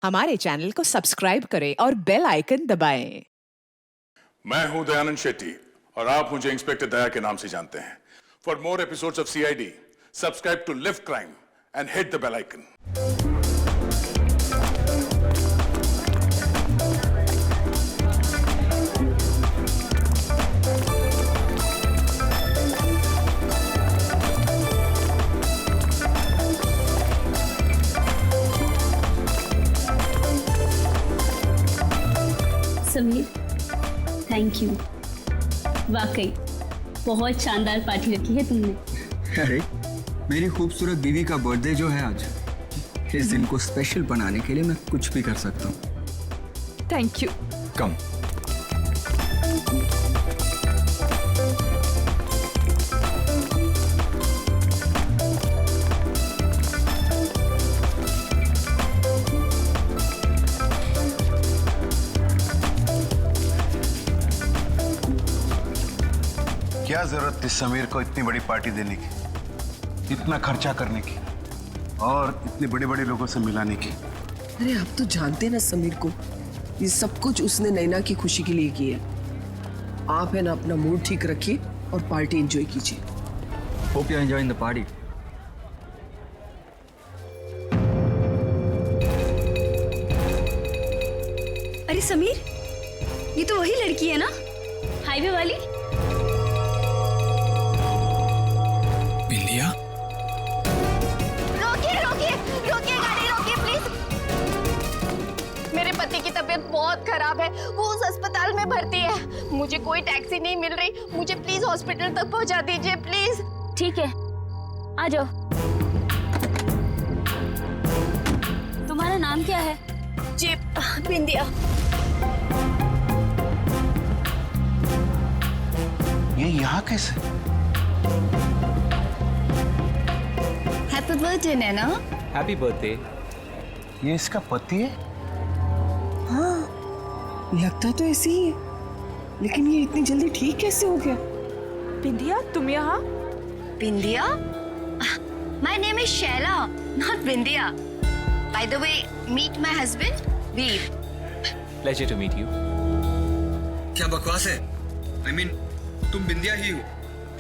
हमारे चैनल को सब्सक्राइब करें और बेल आइकन दबाएं। मैं हूं दयानंद शेट्टी और आप मुझे इंस्पेक्टर दया के नाम से जानते हैं। For more episodes of CID, subscribe to live crime and hit the bell icon. Sameer, thank you. वाकई बहुत शानदार पार्टी रखी है तुमने। अरे मेरी खूबसूरत बीवी का बर्थडे जो है आज, इस दिन को स्पेशल बनाने के लिए मैं कुछ भी कर सकता हूँ। Thank you. कम। क्या जरूरत थी समीर को इतनी बड़ी पार्टी देने की, इतना खर्चा करने की और इतने बड़े बड़े लोगों से मिलाने की? अरे आप तो जानते ना समीर को, ये सब कुछ उसने नैना की खुशी के लिए किया। आप है ना अपना मूड ठीक रखिए और पार्टी एंजॉय कीजिए। Hope you enjoying the party. अरे समीर, ये तो वही लड़की है ना, हाईवे वाली? बिंदिया? रोकिए रोकिए रोकिए, गाड़ी रोकिए प्लीज। मेरे पति की तबीयत बहुत खराब है, वो उस अस्पताल में भर्ती है। मुझे कोई टैक्सी नहीं मिल रही, मुझे प्लीज हॉस्पिटल तक पहुंचा दीजिए प्लीज। ठीक है, आ जाओ। तुम्हारा नाम क्या है? जी बिंदिया। ये यहाँ कैसे? Happy birthday Naina. Happy birthday. ये इसका पति है? हाँ, लगता तो ऐसे ही है, लेकिन ये इतनी जल्दी ठीक कैसे हो गया? बिंदिया, तुम यहाँ? Bindiya? My name is Shaila, not Bindiya. By the way, meet my husband Veer. Pleasure to meet you. क्या बकवास है? I mean, तुम बिंदिया ही हो।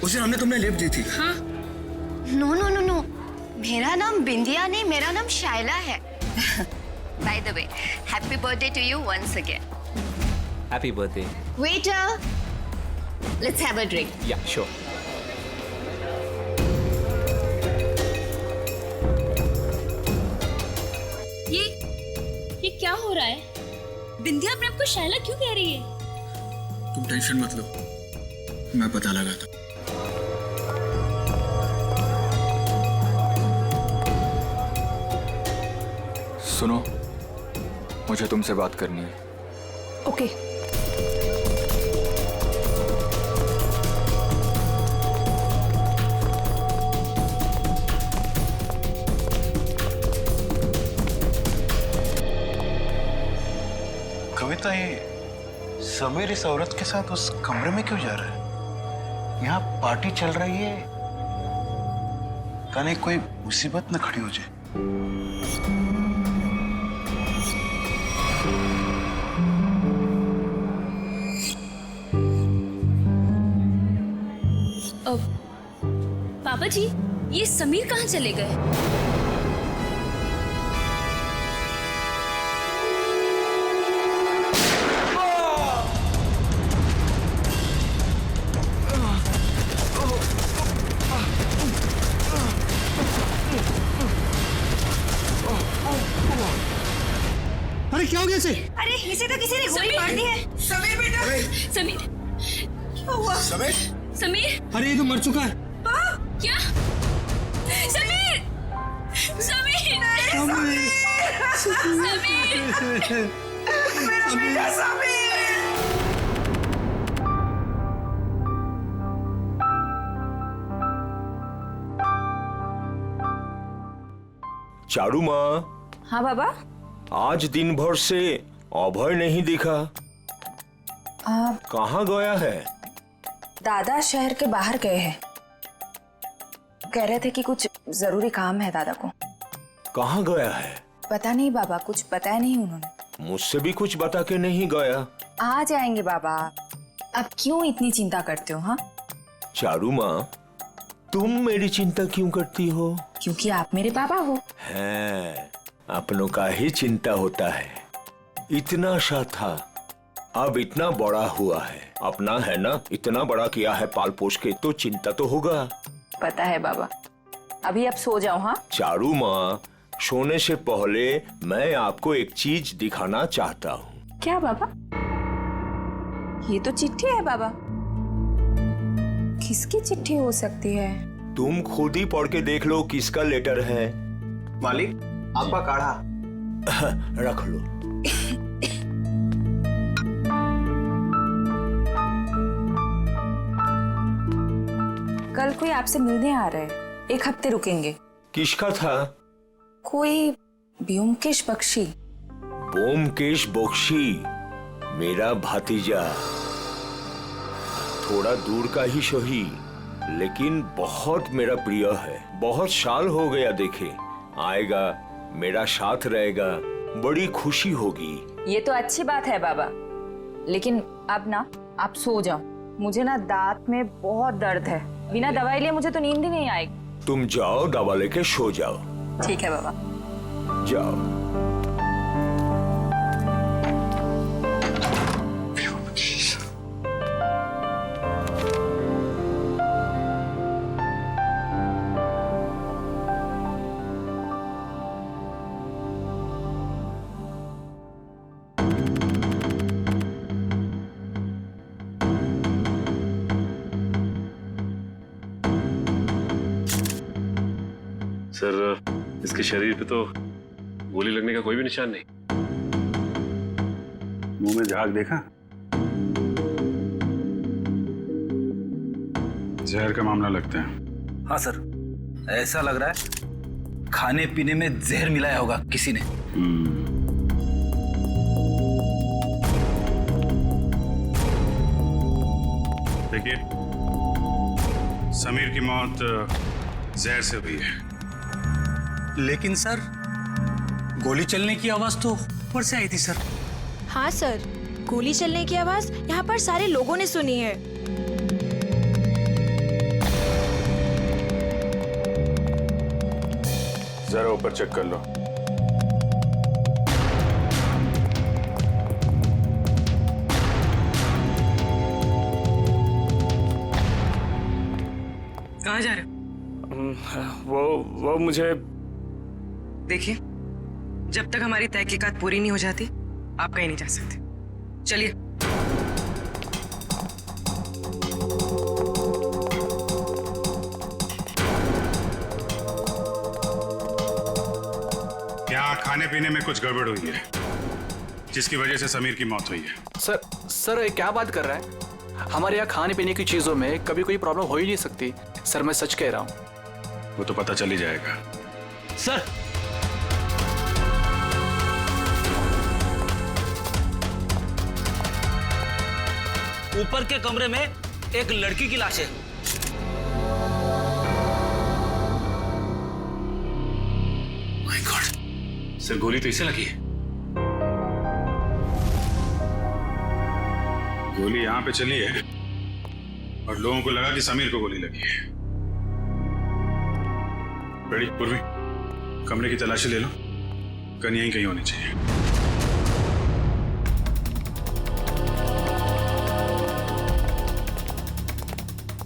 उस दिन हमने तुमने लिफ्ट दी थी। हाँ? नो नो नो नो, मेरा नाम बिंदिया नहीं, मेरा नाम शाइला है। By the way, happy birthday to you once again. Happy birthday. Waiter, let's have a drink. Yeah sure. ये क्या हो रहा है? बिंदिया अपने आप को शैला क्यों कह रही है? तुम टेंशन मत लो, मैं पता लगाता हूँ। सुनो, मुझे तुमसे बात करनी है। ओके। कविता, ये समीर इस औरत के साथ उस कमरे में क्यों जा रहा है? यहाँ पार्टी चल रही है, कहीं कोई मुसीबत न खड़ी हो जाए। पापा जी, ये समीर कहाँ चले गए? अरे क्या हो गया इसे? अरे इसे तो किसी ने गोली मार दी है। समीर बेटा, समीर, क्या हुआ? समीर? समीर, अरे ये तो मर चुका है। क्या? समीर, समीर, समीर, मेरा बेटा समीर। चारू माँ। हाँ बाबा। आज दिन भर से अभय नहीं दिखा, कहाँ गया है? दादा शहर के बाहर गए हैं, कह रहे थे कि कुछ जरूरी काम है दादा को। कहाँ गया है? पता नहीं बाबा, कुछ बताया नहीं उन्होंने। मुझसे भी कुछ बता के नहीं गया। आ जाएंगे बाबा, अब क्यों इतनी चिंता करते हो? हाँ, चारू माँ, तुम मेरी चिंता क्यों करती हो? क्योंकि आप मेरे बाबा हो। है, अपनों का ही चिंता होता है। इतना सा था, अब इतना बड़ा हुआ है। अपना है ना, इतना बड़ा किया है पाल पोष के, तो चिंता तो होगा। पता है बाबा, अभी आप सो जाओ। हाँ चारू माँ, सोने से पहले मैं आपको एक चीज दिखाना चाहता हूँ। क्या बाबा? ये तो चिट्ठी है बाबा। किसकी चिट्ठी हो सकती है? तुम खुद ही पढ़ के देख लो किसका लेटर है। मालिक, आपका काढ़ा। रख लो। कल कोई आपसे मिलने आ रहा है, 1 हफ्ते रुकेंगे। किसका था? कोई ब्योमकेश बख्शी। ब्योमकेश बख्शी, मेरा भतीजा। थोड़ा दूर का ही सही, लेकिन बहुत मेरा प्रिय है। बहुत साल हो गया देखे। आएगा, मेरा साथ रहेगा, बड़ी खुशी होगी। ये तो अच्छी बात है बाबा, लेकिन अब ना आप सो जाओ। मुझे ना दांत में बहुत दर्द है, बिना दवाई लिए मुझे तो नींद ही नहीं आएगी। तुम जाओ, दवा लेके सो जाओ। ठीक है बाबा, जाओ। सर, इसके शरीर पे तो गोली लगने का कोई भी निशान नहीं। मुंह में झाग देखा? जहर का मामला लगता है। हाँ सर, ऐसा लग रहा है खाने पीने में जहर मिलाया होगा किसी ने। देखिए, समीर की मौत जहर से हुई है। लेकिन सर, गोली चलने की आवाज तो ऊपर से आई थी सर। हाँ सर, गोली चलने की आवाज यहाँ पर सारे लोगों ने सुनी है। जरा ऊपर चेक कर लो। कहाँ जा रहे हो? वो मुझे देखिए, जब तक हमारी तहकीकात पूरी नहीं हो जाती, आप कहीं नहीं जा सकते। चलिए। यहाँ खाने पीने में कुछ गड़बड़ हुई है, जिसकी वजह से समीर की मौत हुई है। सर ये क्या बात कर रहा है? हमारे यहाँ खाने पीने की चीजों में कभी कोई प्रॉब्लम हो ही नहीं सकती। सर, मैं सच कह रहा हूँ। वो तो पता चल ही जाएगा। सर, ऊपर के कमरे में एक लड़की की लाश है। माय गॉड, सर गोली तो इसे लगी है। गोली यहाँ पे चली है और लोगों को लगा कि समीर को गोली लगी है। बड़ी पूर्वी, कमरे की तलाशी ले लो। गन यहीं कहीं होनी चाहिए।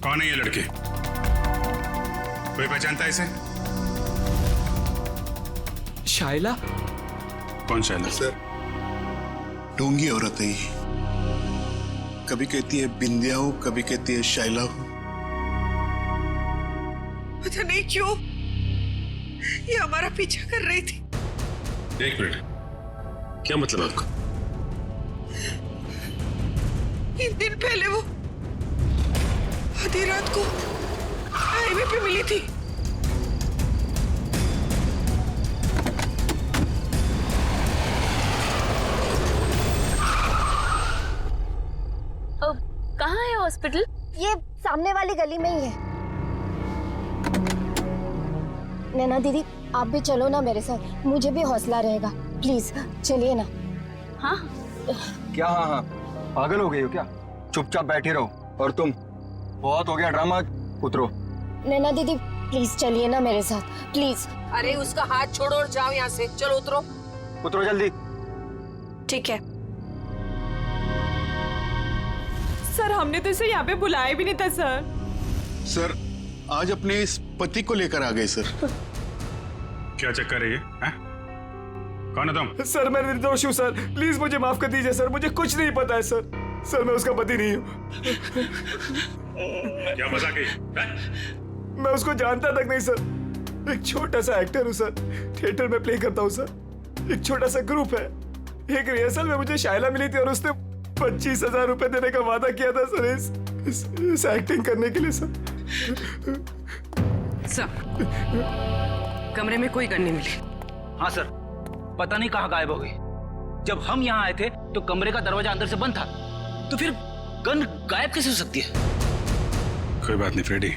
कौन है ये लड़के? कोई पहचानता है इसे? शाइला? कौन शाइला? सर, ढोंगी औरत है ये। कभी कहती है बिंदिया हूं, कभी कहती है शाइला हूं। पता नहीं क्यों ये हमारा पीछा कर रही थी। एक मिनट, क्या मतलब आपका? 3 दिन पहले वो आधी रात को हाईवे पे मिली थी। कहाँ है हॉस्पिटल? ये सामने वाली गली में ही है। नैना दीदी, आप भी चलो ना मेरे साथ, मुझे भी हौसला रहेगा। प्लीज चलिए ना। हाँ क्या हाँ हाँ, पागल हो गई हो क्या? चुपचाप बैठी रहो। और तुम, बहुत हो गया ड्रामा, उतरो। नैना दीदी प्लीज चलिए ना मेरे साथ, प्लीज। अरे उसका हाथ छोड़ो और जाओ यहाँ से। चलो उतरो। उतरो जल्दी। ठीक है। सर हमने तो इसे यहाँ पे बुलाया भी नहीं था सर। सर आज अपने इस पति को लेकर आ गए सर। क्या चक्कर है ये? हैं? कौन है तुम? सर मैं निर्दोष हूँ सर, प्लीज मुझे माफ कर दीजिए सर, मुझे कुछ नहीं पता है सर। सर मैं उसका पति नहीं हूँ। क्या मजाक है? मैं उसको जानता तक नहीं सर। एक छोटा सा एक्टर हूँ सर, थिएटर में प्ले करता हूँ सर। एक छोटा सा ग्रुप है। एक रिहर्सल में मुझे शायला मिली थी और उसने 25,000 रुपए देने का वादा किया था सर इस एक्टिंग करने के लिए सर। कमरे में कोई गन नहीं मिली। हाँ सर, पता नहीं कहाँ गायब हो गई। जब हम यहाँ आए थे तो कमरे का दरवाजा अंदर से बंद था, तो फिर गन गायब कैसे हो सकती है? कोई बात नहीं फ्रेडी,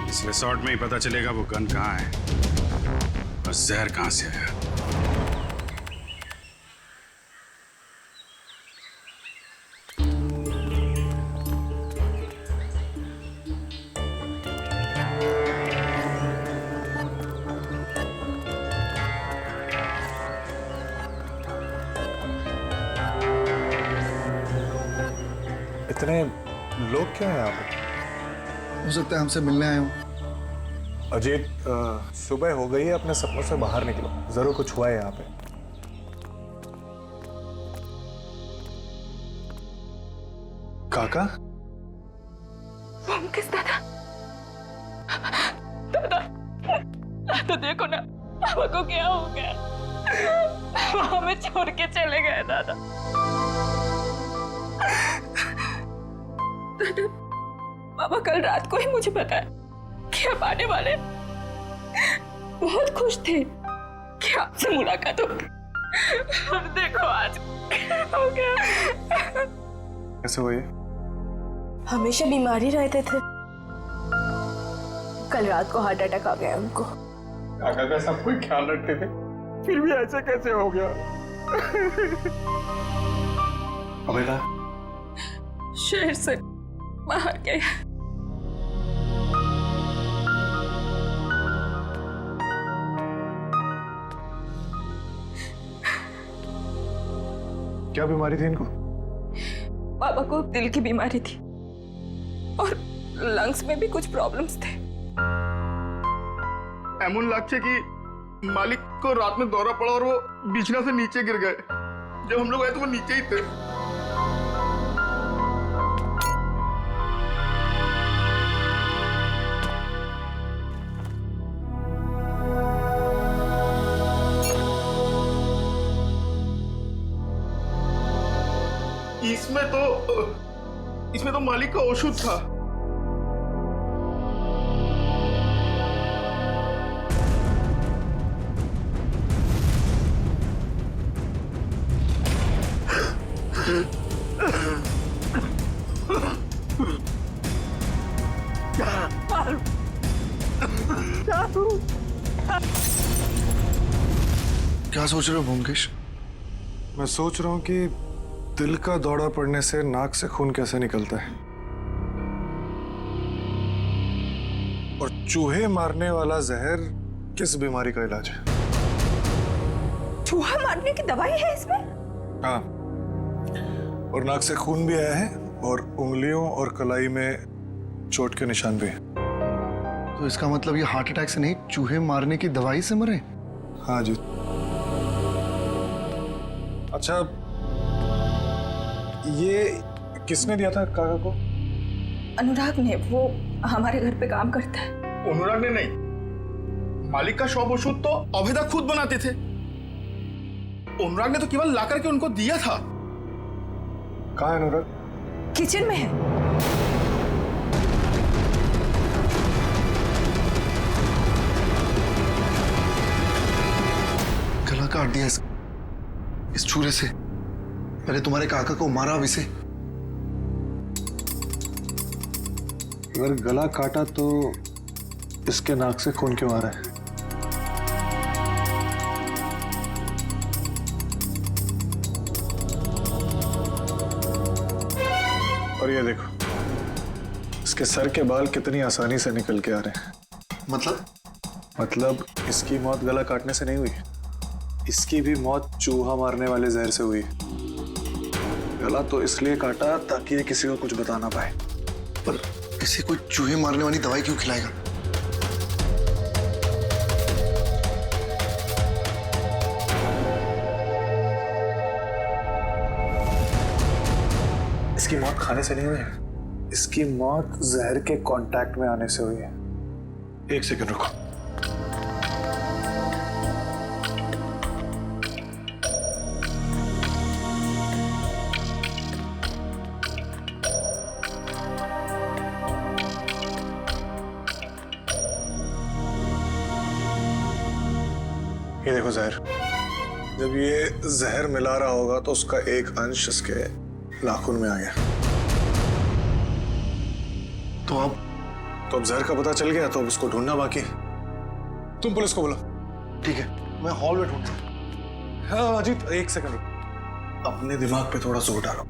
इस रिसोर्ट में ही पता चलेगा वो गन कहाँ है और जहर कहाँ से आया। इतने लोग क्यों हैं यहाँ पे? हो सकता है हमसे मिलने आए हो। अजीत, सुबह हो गई है, अपने सपनों से बाहर निकलो, जरूर कुछ हुआ है यहाँ पे। काका? किस दादा? दादा, तो देखो ना पापा को क्या हो गया। वो हमें छोड़ के चले गए दादा। दादा, पापा कल रात को ही मुझे बताया कि आप आने वाले। बहुत खुश थे कि आपसे मुलाकात होगी। अब देखो आज क्या हो गया। कैसे हुई? हमेशा बीमारी रहते थे, कल रात को हार्ट अटैक आ गया उनको। काका का सब कोई ख्याल रखते थे, फिर भी ऐसे कैसे हो गया? अबेला शहर से बाहर गए। क्या बीमारी थी इनको? पापा को दिल की बीमारी थी और लंग्स में भी कुछ प्रॉब्लम्स थे। एमन लगছে कि मालिक को रात में दौरा पड़ा और वो बिछना से नीचे गिर गए। जब हम लोग आए तो वो नीचे ही थे। इसमें तो मालिक का औषध था। क्या सोच रहे हो ब्योमकेश? मैं सोच रहा हूँ कि दिल का दौरा पड़ने से नाक से खून कैसे निकलता है, और चूहे मारने वाला जहर किस बीमारी का इलाज है। चूहा मारने की दवाई है इसमें? हाँ, और नाक से खून भी आया है और उंगलियों और कलाई में चोट के निशान भी हैं। तो इसका मतलब ये हार्ट अटैक से नहीं, चूहे मारने की दवाई से मरे? हाँ जी। अच्छा, ये किसने दिया था काका को? अनुराग ने, वो हमारे घर पे काम करता है। अनुराग ने नहीं, मालिक का शॉप औषध तो अभेदा खुद बनाते थे। अनुराग ने तो केवल लाकर के उनको दिया था। कहाँ है अनुराग? किचन में है। गला काट दिया इस छुरे से। पहले तुम्हारे काका को मारा, अब इसे। अगर गला काटा तो इसके नाक से खून क्यों आ रहा है? और ये देखो, इसके सर के बाल कितनी आसानी से निकल के आ रहे हैं। मतलब इसकी मौत गला काटने से नहीं हुई, इसकी भी मौत चूहा मारने वाले जहर से हुई। गला तो इसलिए काटा ताकि ये किसी को कुछ बता ना पाए। पर किसी को चूहे मारने वाली दवाई क्यों खिलाएगा? इसकी मौत खाने से नहीं हुई है, इसकी मौत जहर के कांटेक्ट में आने से हुई है। एक सेकंड रुको। ये देखो जहर। जब ये जहर मिला रहा होगा तो उसका एक अंश इसके नाखून में आ गया। तो अब जहर का पता चल गया, तो अब इसको ढूंढना बाकी। तुम पुलिस को बोलो। ठीक है, मैं हॉल में ढूंढता हूँ। हाँ अजीत, एक सेकंड रुको। अपने दिमाग पे थोड़ा जोर डालो।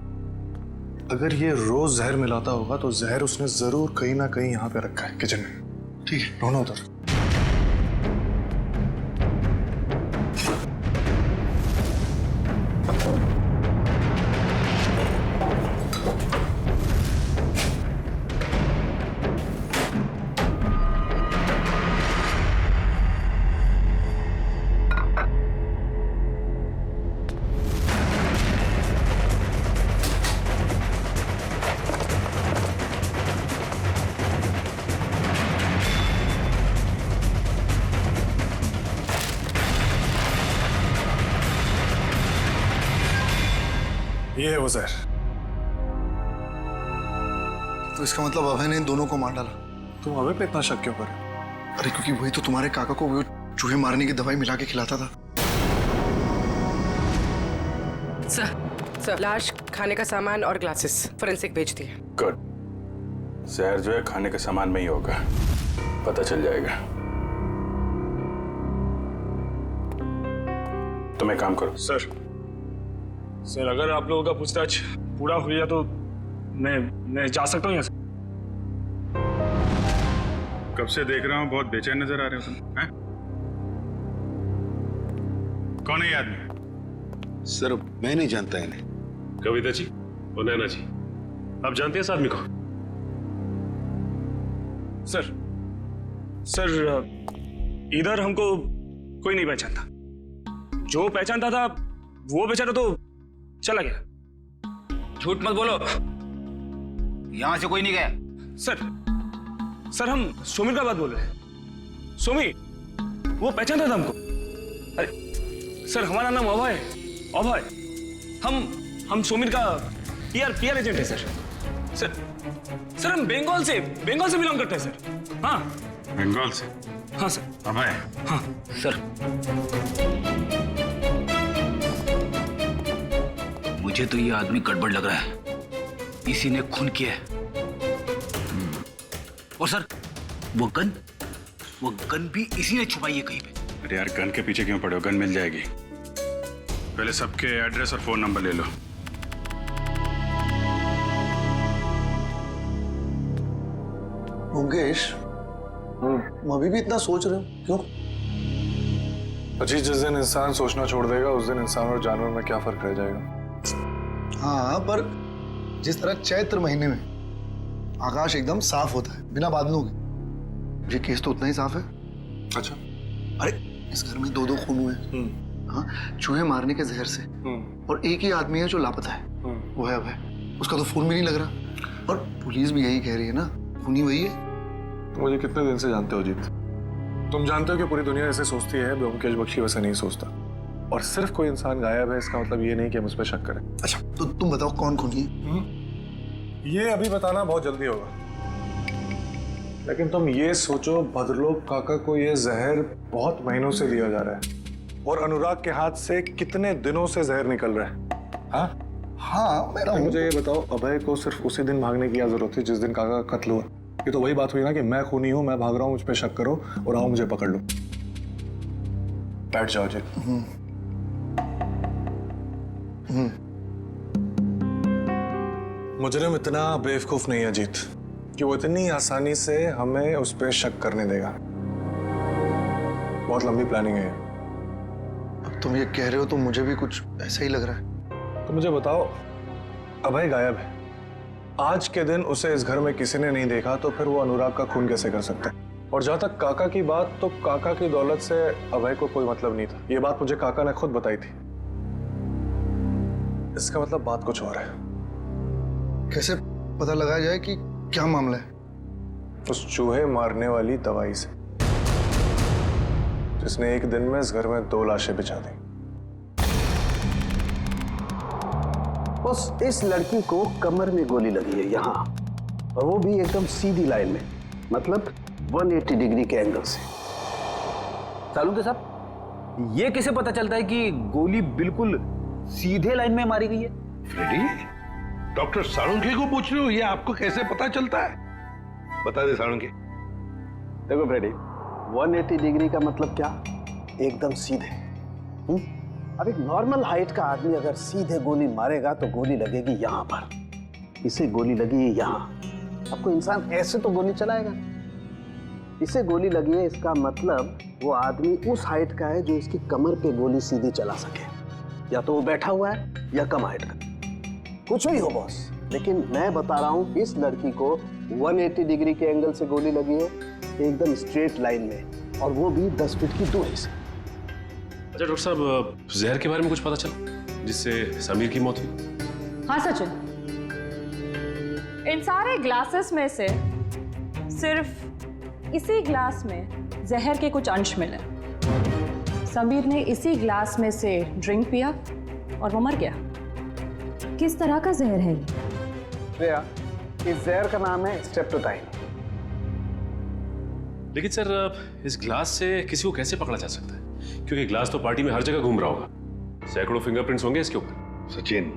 अगर ये रोज जहर मिलाता होगा तो जहर उसने जरूर कहीं ना कहीं यहाँ पे रखा है, किचन में। ठीक है, ढूंढो उधर। ये है वो जहर। तो इसका मतलब अभय ने इन दोनों को मार डाला। तुम अभय पे इतना शक क्यों कर? अरे क्योंकि वही तो तुम्हारे काका को वो चूहे मारने की दवाई मिला के खिलाता था। सर लाश, खाने का सामान और ग्लासेस फोरेंसिक भेज दिए। गुड। जहर जो है खाने के सामान में ही होगा, पता चल जाएगा। तुम एक काम करो। सर अगर आप लोगों का पूछताछ पूरा हो गया तो मैं जा सकता हूँ यहाँ से। कब से देख रहा हूँ, बहुत बेचैन नजर आ रहे हो तुम। हैं? कौन है ये आदमी? सर मैं नहीं जानता इन्हें। कविता जी और नैना जी, आप जानते हैं इस आदमी को? सर इधर हमको कोई नहीं पहचानता। जो पहचानता था वो बेचारा तो चला गया। झूठ मत बोलो, यहां से कोई नहीं गया। सर हम सुमिर का बात बोल रहे हैं। सुमिर वो पहचानता था हमको। अरे सर हमारा नाम अभय है। अभय हम सुमिर का पीआर एजेंट है सर हम बंगाल से बिलोंग करते हैं सर। हाँ बंगाल से? हाँ सर। अभय? हाँ सर मुझे तो ये आदमी गड़बड़ लग रहा है, इसी ने खून किया है। और सर वो गन भी इसी ने छुपाई है कहीं पे। अरे यार गन के पीछे क्यों पड़े हो, गन मिल जाएगी। पहले सबके एड्रेस और फोन नंबर ले लो। मुकेश, तुम अभी भी इतना सोच रहे हो, क्यों? अजीत, जिस दिन इंसान सोचना छोड़ देगा उस दिन इंसान और जानवर में क्या फर्क रह जाएगा? हाँ, पर जिस तरह चैत्र महीने में आकाश एकदम साफ होता है बिना बादलों के, ये केस तो उतना ही साफ है। अच्छा। अरे इस घर में 2 खून हुए। हाँ, चूहे मारने के जहर से। और एक ही आदमी है जो लापता है, वो है अभय। उसका तो फोन भी नहीं लग रहा। और पुलिस भी यही कह रही है ना, खूनी वही है। तुम मुझे कितने दिन से जानते हो अजीत? तुम जानते हो कि पूरी दुनिया ऐसे सोचती है, ब्योमकेश बख्शी वैसे नहीं सोचता। और सिर्फ कोई इंसान गायब है इसका मतलब ये नहीं कि हम उस पर शक करें। अच्छा तो तुम बताओ कौन खूनी है? ये अभी बताना बहुत जल्दी होगा, लेकिन तुम ये सोचो भद्रलोक काका को ये जहर बहुत महीनों से दिया जा रहा है और अनुराग के हाथ से कितने दिनों से जहर निकल रहा है। हाँ मेरा मुझे ये बताओ, अभय को सिर्फ उसी दिन भागने की क्या जरूरत थी जिस दिन काका का कत्ल हुआ? ये तो वही बात हुई ना कि मैं खूनी हूं, मैं भाग रहा हूं, मुझ पे शक करो और आओ मुझे पकड़ लो। बैठ जाओ जी। मुजरिम इतना बेवकूफ नहीं है अजीत कि वो इतनी आसानी से हमें उस पर शक करने देगा। बहुत लंबी प्लानिंग है। अब तुम ये कह रहे हो तो मुझे भी कुछ ऐसा ही लग रहा है। तो मुझे बताओ, अभय गायब है, आज के दिन उसे इस घर में किसी ने नहीं देखा, तो फिर वो अनुराग का खून कैसे कर सकता है? और जहां तक काका की बात, तो काका की दौलत से अभय को कोई मतलब नहीं था। ये बात मुझे काका ने खुद बताई थी। इसका मतलब बात कुछ और है। कैसे पता लगाया जाए कि क्या मामला है? उस चूहे मारने वाली दवाई से, जिसने एक दिन में इस घर में 2 लाशें बिछा दी। बस इस लड़की को कमर में गोली लगी है यहाँ, और वो भी एकदम सीधी लाइन में, मतलब 180 डिग्री के एंगल से। सालुंके साहब, ये कैसे पता चलता है कि गोली बिल्कुल सीधे लाइन में मारी गई है? फ्रेडी, डॉक्टर सालुंके को पूछ रहे हो, ये आपको कैसे पता चलता है? बता दे सालुंके। देखो फ्रेडी, 180 डिग्री का मतलब क्या? एकदम सीधे। अब एक नॉर्मल हाइट का आदमी अगर सीधे गोली मारेगा तो गोली लगेगी यहाँ पर, इसे गोली लगी यहाँ। अब कोई इंसान ऐसे तो गोली चलाएगा, इसे गोली लगी है, इसका मतलब वो आदमी उस हाइट का है जो इसकी कमर पे गोली सीधी चला सके। या तो वो बैठा हुआ है या कम हाइट का, कुछ भी हो बॉस। लेकिन मैं बता रहा हूँ, इस लड़की को 180 डिग्री के एंगल से गोली लगी है, एकदम स्ट्रेट लाइन में, और वो भी 10 फीट की दूरी से। अच्छा डॉक्टर साहब, जहर के बारे में कुछ पता चला जिससे समीर की मौत हुई? हाँ सचिन, इन सारे ग्लासेस में से सिर्फ इसी ग्लास में जहर के कुछ अंश मिले। समीर ने इसी ग्लास में से ड्रिंक पिया और वो मर गया। किस तरह का जहर है ये? श्रेया, इस जहर का नाम है स्ट्रेप्टोटाइन। लेकिन सर, इस ग्लास से किसी को कैसे पकड़ा जा सकता है? क्योंकि ग्लास तो पार्टी में हर जगह घूम रहा होगा, सैकड़ों फिंगरप्रिंट्स होंगे इसके ऊपर। सचिन,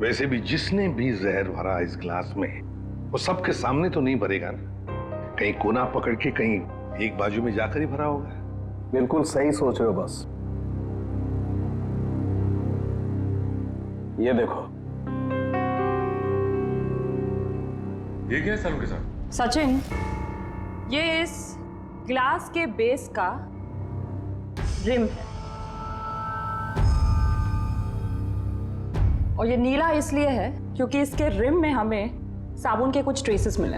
वैसे भी जिसने भी जहर भरा इस ग्लास में, वो सबके सामने तो नहीं भरेगा ना, कहीं कोना पकड़ के कहीं एक बाजू में जाकर ही भरा होगा। बिल्कुल सही सोच रहे हो बस। ये देखो, ये क्या है सालुंके साहब? सचिन, ये इस ग्लास के बेस का रिम है, और ये नीला इसलिए है क्योंकि इसके रिम में हमें साबुन के कुछ ट्रेसेस मिले।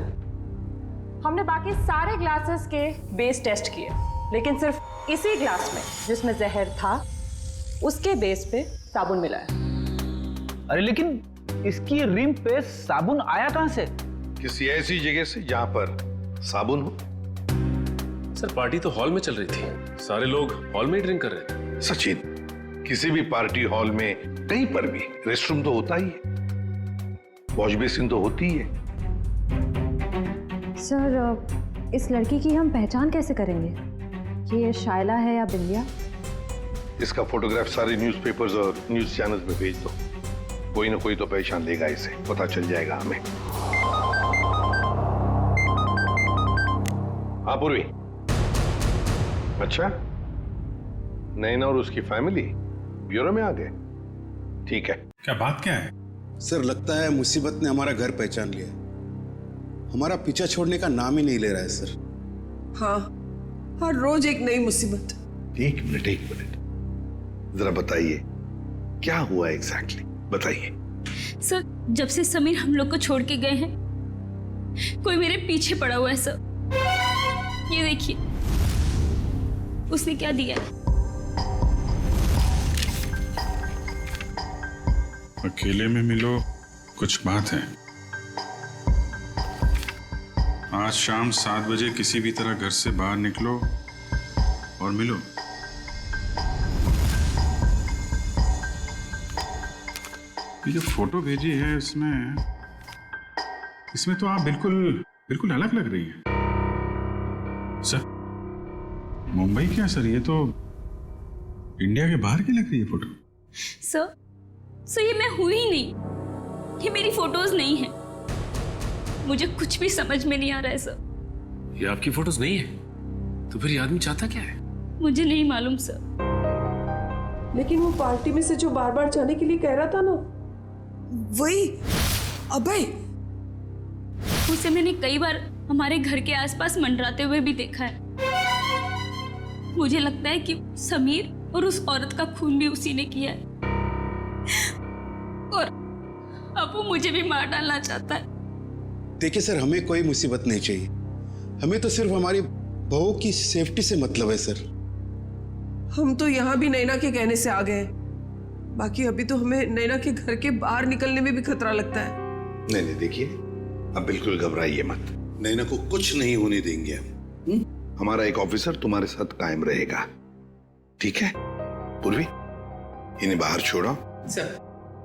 हमने बाकी सारे ग्लासेस के बेस टेस्ट किए, लेकिन सिर्फ इसी ग्लास में जिसमें जहर था, उसके बेस पे साबुन मिला है। अरे लेकिन इसकी रिम पे साबुन आया कहां से? किसी ऐसी जगह से जहां पर साबुन हो। सर, पार्टी तो हॉल में चल रही थी, सारे लोग हॉल में ही ड्रिंक कर रहे थे। सचिन, किसी भी पार्टी हॉल में कहीं पर भी रेस्टरूम तो होता ही है, वॉश बेसिन तो होती ही है। सर, इस लड़की की हम पहचान कैसे करेंगे कि ये शायला है या बिंदिया? इसका फोटोग्राफ सारे न्यूज़पेपर्स और न्यूज चैनल्स में भेज दो, कोई ना कोई तो पहचान लेगा, इसे पता चल जाएगा हमें। हाँ पूर्वी, अच्छा, नैना और उसकी फैमिली ब्यूरो में आ गए? ठीक है। क्या बात क्या है? सर, लगता है मुसीबत ने हमारा घर पहचान लिया, हमारा पीछा छोड़ने का नाम ही नहीं ले रहा है सर। हाँ, हर रोज एक नई मुसीबत। एक मिनट, जरा बताइए क्या हुआ एग्जैक्टली, बताइए। सर, जब से समीर हम लोग को छोड़ के गए हैं, कोई मेरे पीछे पड़ा हुआ है सर। ये देखिए, उसने क्या दिया है। अकेले में मिलो, कुछ बात है। आज शाम 7 बजे किसी भी तरह घर से बाहर निकलो और मिलो। ये जो फोटो भेजी है इसमें तो आप बिल्कुल अलग लग रही हैं। सर, मुंबई क्या सर, ये तो इंडिया के बाहर की लग रही है फोटो। सर ये मैं हुई ही नहीं, ये मेरी फोटोज नहीं है। मुझे कुछ भी समझ में नहीं आ रहा है सर। ये आपकी फोटोज नहीं है, तो फिर ये आदमी चाहता क्या है? मुझे नहीं मालूम सर। लेकिन वो पार्टी में से जो बार बार जाने के लिए कह रहा था ना, वही अभय, उसे मैंने कई बार हमारे घर के आसपास मंडराते हुए भी देखा है। मुझे लगता है कि समीर और उस औरत का खून भी उसी ने किया है और अब वो मुझे भी मार डालना चाहता है। देखिए सर, हमें कोई मुसीबत नहीं चाहिए, हमें तो सिर्फ हमारी बहू की सेफ्टी से मतलब है सर। हम तो यहाँ भी नैना के कहने से आ गए, बाकी अभी तो हमें नैना के घर के बाहर निकलने में भी खतरा लगता है। नहीं नहीं, देखिए अब बिल्कुल घबराइए मत, नैना को कुछ नहीं होने देंगे हम। हमारा एक ऑफिसर तुम्हारे साथ कायम रहेगा, ठीक है? पूर्वी, इन्हें बाहर छोड़ो। सर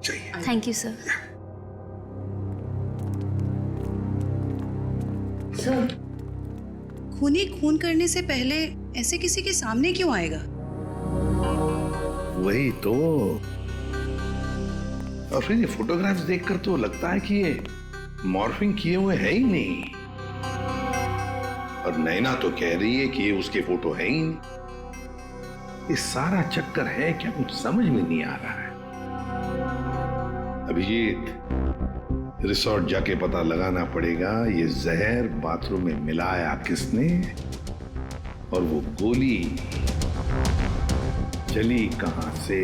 चाहिए। Thank you sir. सर, खूनी खून करने से पहले ऐसे किसी के सामने क्यों आएगा? वही तो, और फिर ये फोटोग्राफ्स देखकर तो लगता है कि ये मॉर्फिंग किए हुए है ही नहीं, और नैना तो कह रही है कि ये उसके फोटो है ही नहीं। ये सारा चक्कर है क्या, कुछ समझ में नहीं आ रहा है। अभिजीत, रिसोर्ट जाके पता लगाना पड़ेगा ये जहर बाथरूम में मिलाया किसने, और वो गोली चली कहां से।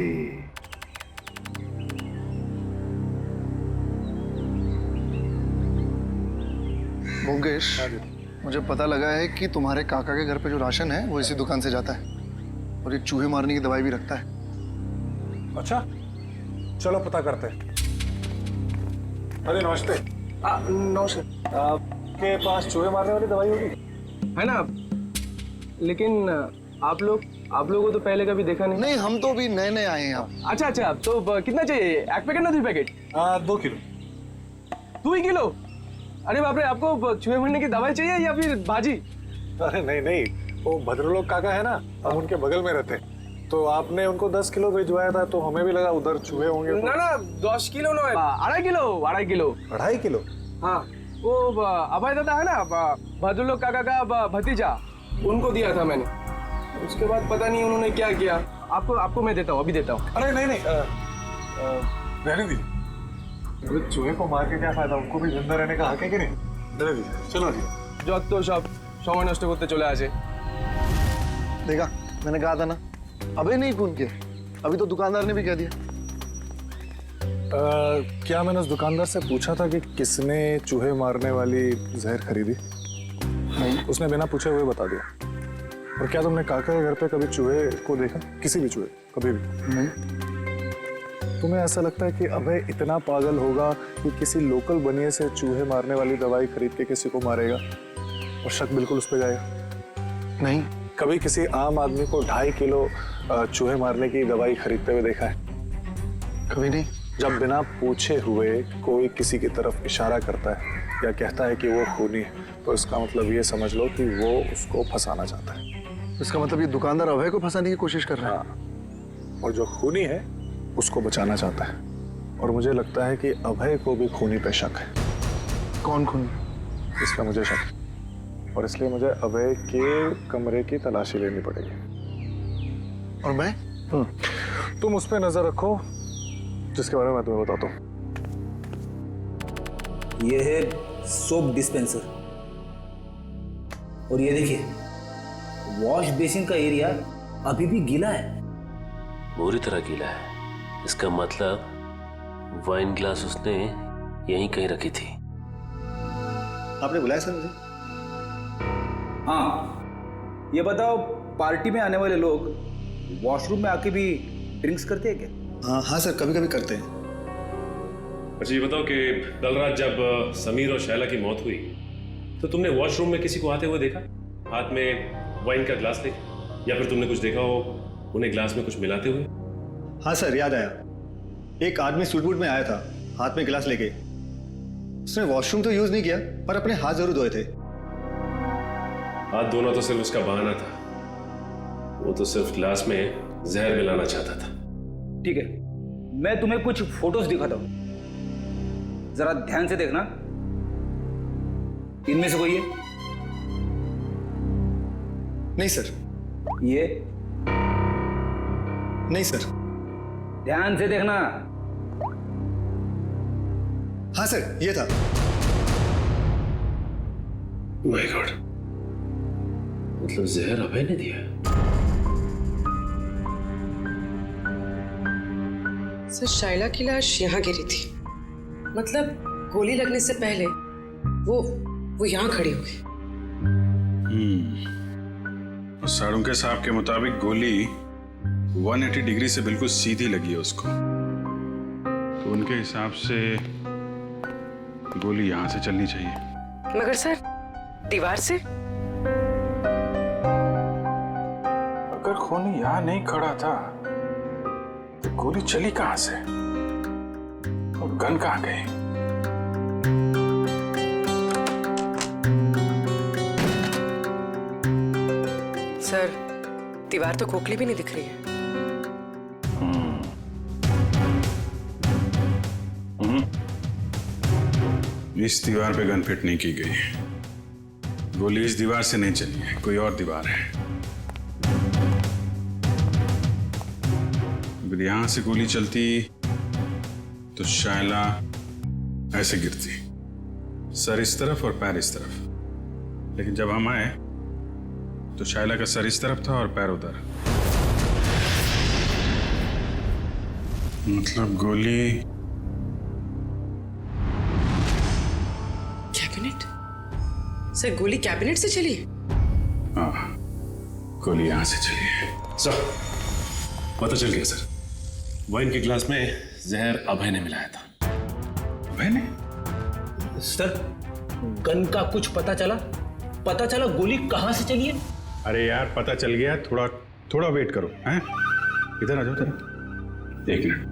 मुकेश, मुझे पता लगा है कि तुम्हारे काका के घर पे जो राशन है वो इसी दुकान से जाता है, और ये चूहे मारने की दवाई भी रखता है। अच्छा, चलो पता करते हैं। अरे नमस्ते। नमस्कार। आपके पास चूहे मारने वाली दवाई होगी? है ना, लेकिन आप लोगों को तो पहले कभी देखा नहीं। नहीं, हम तो भी नए नए आए हैं यहाँ। अच्छा, तो कितना चाहिए? एक पैकेट ना 2 पैकेट? 2 किलो। 2 ही किलो? अरे बाप रे, आपको चूहे मरने की दवाई चाहिए या फिर भाजी? अरे नहीं, वो भद्रलोक काका है ना, हम उनके बगल में रहते हैं, तो आपने उनको 10 किलो भिजवाया था, तो हमें भी लगा उधर चूहे होंगे। ना 10 किलो ना, 2.5 किलो। 2.5 किलो? हाँ, वो अभय दादा है ना, भद्रलोक काका का भतीजा, उनको दिया था मैंने। उसके बाद पता नहीं उन्होंने क्या किया। आपको मैं देता हूँ, अभी देता हूँ। अरे नहीं, रहने दीजिए। अरे चूहे को मार के क्या फायदा, उनको भी जिंदा रहने का हक है कि नहीं? रहने दीजिए, चलो जी। যত সব সময় নষ্ট করতে চলে আসে। देखा, मैंने कहा था ना, अबे नहीं खून किया, अभी तो दुकानदार ने भी कह दिया। क्या मैंने उस दुकानदार से पूछा था कि किसने चूहे मारने वाली जहर खरीदी? नहीं। उसने बिना पूछे हुए बता दिया। और क्या तुमने काका के घर पे कभी चूहे को देखा? किसी भी चूहे, कभी भी? नहीं। तुम्हें ऐसा लगता है कि अभय इतना पागल होगा कि किसी लोकल बनिए से चूहे मारने वाली दवाई खरीद के किसी को मारेगा और शक बिल्कुल उस पर जाएगा? नहीं। कभी किसी आम आदमी को 2.5 किलो चूहे मारने की दवाई खरीदते हुए देखा है? कभी नहीं। जब बिना पूछे हुए कोई किसी की तरफ इशारा करता है या कहता है कि वो खूनी है, तो इसका मतलब ये समझ लो कि वो उसको फंसाना चाहता है। इसका मतलब ये दुकानदार अभय को फंसाने की कोशिश कर रहा है। हाँ, और जो खूनी है उसको बचाना चाहता है, और मुझे लगता है कि अभय को भी खूनी पे शक है। कौन खूनी? इसका मुझे शक है, और इसलिए मुझे अभय के कमरे की तलाशी लेनी पड़ेगी। और मैं? तुम उस पर नजर रखो जिसके बारे में मैं तुम्हें बताता हूँ। ये है सोप डिस्पेंसर, और ये देखिए वॉश बेसिन का एरिया अभी भी गीला है, पूरी तरह गीला है। इसका मतलब वाइन ग्लास उसने यहीं कहीं रखी थी। आपने बुलाया सर मुझे? हाँ, ये बताओ, पार्टी में आने वाले लोग वॉशरूम में आके भी ड्रिंक्स करते हैं क्या? हाँ सर, कभी कभी करते हैं। अच्छा ये बताओ कि कल रात जब समीर और शैला की मौत हुई तो तुमने वॉशरूम में किसी को आते हुए देखा, हाथ में वाइन का ग्लास लेके, या फिर तुमने कुछ देखा हो उन्हें ग्लास में कुछ मिलाते हुए? हाँ सर, याद आया। एक आदमी सूट बूट में आया था, हाथ में गिलास लेके। उसने वॉशरूम तो यूज नहीं किया, पर अपने हाथ जरूर धोए थे। हाथ धोना तो सिर्फ उसका बहाना था, वो तो सिर्फ ग्लास में जहर मिलाना चाहता था। ठीक है, मैं तुम्हें कुछ फोटोज दिखाता हूं, जरा ध्यान से देखना। इनमें से कोई है? नहीं सर। ये? नहीं सर। ध्यान से देखना। हाँ सर, ये था। माय गॉड, मतलब जहर अभय ने दिया? सर शाइला की लाश यहाँ गिरी थी, मतलब गोली लगने से पहले वो यहाँ खड़ी हो गई। साड़ुंके साहब के मुताबिक गोली 180 डिग्री से बिल्कुल सीधी लगी है उसको, तो उनके हिसाब से गोली यहां से चलनी चाहिए। मगर सर दीवार से? अगर खूनी यहां नहीं खड़ा था तो गोली चली कहां से और गन कहां गई? सर दीवार तो खोखली भी नहीं दिख रही है। इस दीवार पे गन फिट नहीं की गई। गोली इस दीवार से नहीं चली है, कोई और दीवार है। अगर यहां से गोली चलती तो शाइला ऐसे गिरती, सर इस तरफ और पैर इस तरफ। लेकिन जब हम आए तो शाइला का सर इस तरफ था और पैर उधर। मतलब गोली कैबिनेट? सर गोली कैबिनेट से चली? हाँ, गोली यहां से चली है। सर पता चल गया सर, वाइन के ग्लास में जहर अभय ने मिलाया था। अभय ने? सर गन का कुछ पता चला? पता चला गोली कहां से चली है? अरे यार पता चल गया, थोड़ा वेट करो। हैं? इधर आ जाओ जरा, एक मिनट।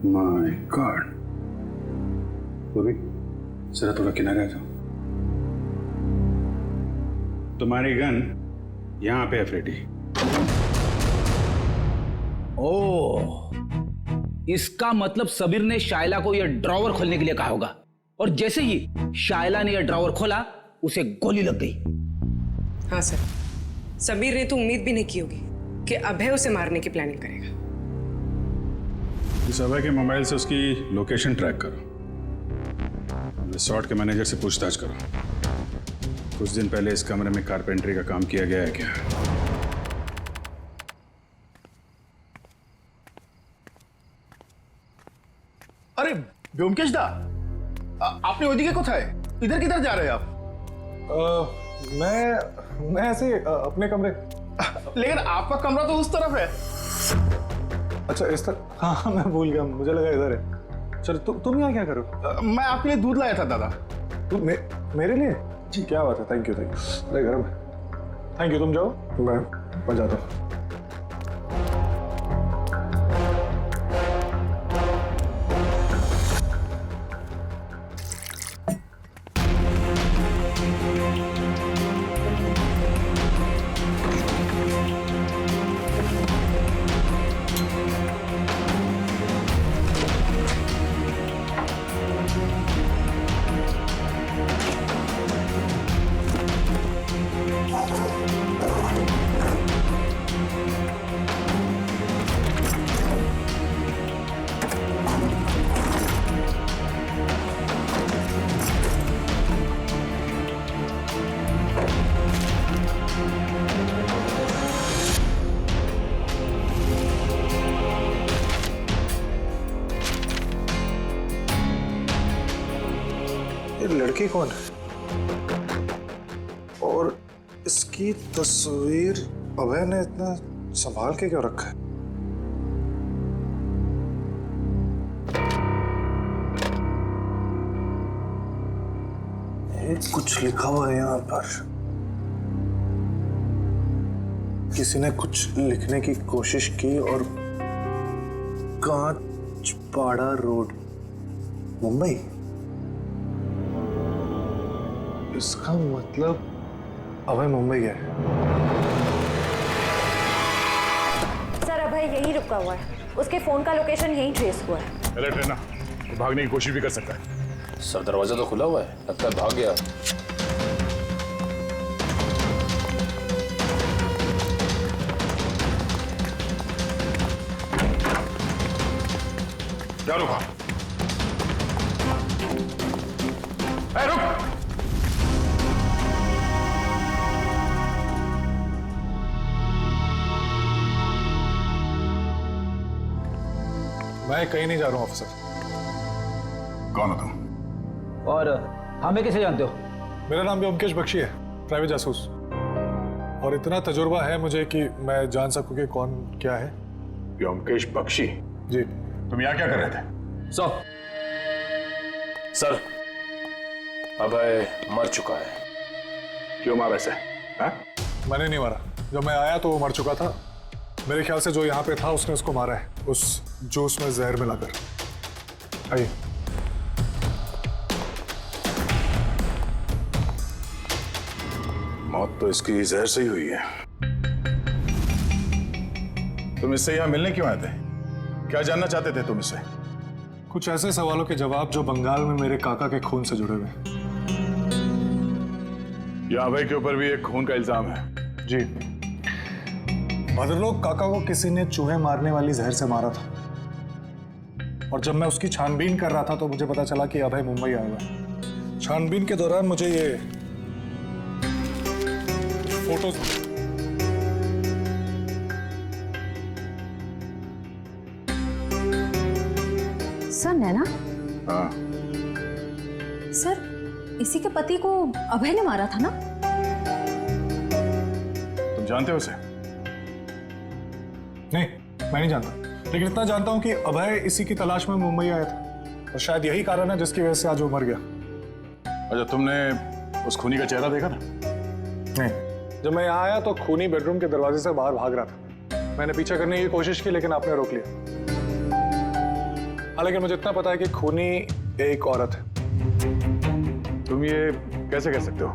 माय गॉड, पूर्वी जरा थोड़ा किनारे आ जाओ। तुम्हारी गन यहां पे है फ्रेडी। ओह, इसका मतलब सबीर ने शाइला को यह ड्रॉवर खोलने के लिए कहा होगा, और जैसे ही शाइला ने यह ड्रॉवर खोला उसे गोली लग गई। हाँ सर, सबीर ने तो उम्मीद भी नहीं की होगी कि अभय उसे मारने की प्लानिंग करेगा। इस अभय के मोबाइल से उसकी लोकेशन ट्रैक करो, रिसोर्ट के मैनेजर से पूछताछ करो। कुछ दिन पहले इस कमरे में कारपेंटरी का काम किया गया है क्या? अरे ब्योमकेश दा, आपने ओदिके कोথায়? इधर किधर जा रहे हैं आप? मैं ऐसे अपने कमरे। लेकिन आपका कमरा तो उस तरफ है। अच्छा इस तरफ? हाँ मैं भूल गया, मुझे लगा इधर है। चलो तुम यहाँ क्या करो? मैं आपके लिए दूध लाया था दादा। तुम मेरे लिए? जी क्या बात है, थैंक यू। अरे गरम है। थैंक यू, तुम जाओ, मैं जाता हूँ। लड़की कौन है और इसकी तस्वीर अभय ने इतना संभाल के क्यों रखा है? कुछ लिखा हुआ है यहाँ पर। किसी ने कुछ लिखने की कोशिश की और कांचपाड़ा रोड, मुंबई। इसका मतलब अभय मुंबई गया है। सर अभय यहीं रुका हुआ है, उसके फोन का लोकेशन यहीं ट्रेस हुआ है। अलर्ट रहना, वो भागने की कोशिश भी कर सकता है। सर दरवाजा तो खुला हुआ है, लगता है भाग गया। क्या रुका? रुक! मैं कहीं नहीं जा रहा हूँ ऑफिसर। कौन हो तुम? और हमें कैसे जानते हो? मेरा नाम व्योमकेश बख्शी है, प्राइवेट जासूस। और इतना तजुर्बा है मुझे कि मैं जान सकूं कि कौन क्या है। व्योमकेश बख्शी? जी। तुम यहाँ क्या कर रहे थे? सर अभय मर चुका है। क्यों मारा इसे? मैंने नहीं मारा, जब मैं आया तो वो मर चुका था। मेरे ख्याल से जो यहाँ पे था उसने उसको मारा है, उस जूस में जहर मिलाकर। आइए। मौत तो इसकी जहर से ही हुई है। तुम इससे यहाँ मिलने क्यों आए थे? क्या जानना चाहते थे तुम इससे? कुछ ऐसे सवालों के जवाब जो बंगाल में मेरे काका के खून से जुड़े हुए। यहाँ अभय के ऊपर भी एक खून का इल्जाम है। जी। भद्रलोक काका को किसी ने चूहे मारने वाली जहर से मारा था, और जब मैं उसकी छानबीन कर रहा था तो मुझे पता चला कि अभय मुंबई आया हुआ है। छानबीन के दौरान मुझे ये फोटोज सर नैना? हाँ। सर इसी के पति को अभय ने मारा था ना? तुम जानते हो उसे? नहीं, मैं नहीं जानता, लेकिन इतना जानता हूं कि अभय इसी की तलाश में मुंबई आया था, और शायद यही कारण है जिसकी वजह से आज वो मर गया। अच्छा, तुमने उस खूनी का चेहरा देखा था? नहीं, जब मैं यहाँ आया तो खूनी बेडरूम के दरवाजे से बाहर भाग रहा था। मैंने पीछा करने की कोशिश की, लेकिन आपने रोक लिया। हालांकि मुझे इतना पता है कि खूनी एक औरत है। तुम ये कैसे कह सकते हो?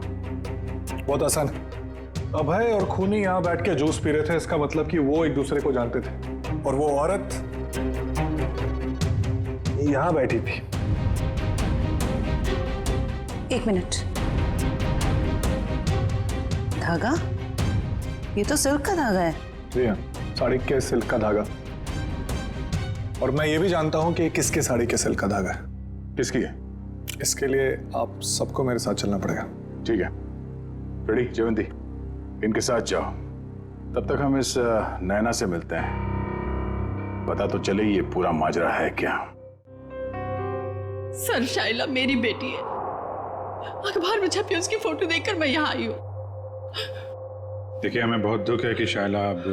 बहुत आसान है। अभय और खूनी यहाँ बैठ के जूस पी रहे थे, इसका मतलब कि वो एक दूसरे को जानते थे, और वो औरत यहाँ बैठी थी। एक मिनट, धागा? ये तो सिल्क का धागा है। जी हाँ, साड़ी के सिल्क का धागा। और मैं ये भी जानता हूँ कि किसके साड़ी के सिल्क का धागा है। किसकी है? इसके लिए आप सबको मेरे साथ चलना पड़ेगा। ठीक है, रेडी जयवंती, इनके साथ जाओ। तब तक हम इस नैना से मिलते हैं, पता तो चले ये पूरा माजरा है क्या। सर शाइला मेरी बेटी है, अखबार में छपी उसकी फोटो देखकर मैं यहाँ आई हूँ। देखिए, हमें बहुत दुख है कि शाइला अब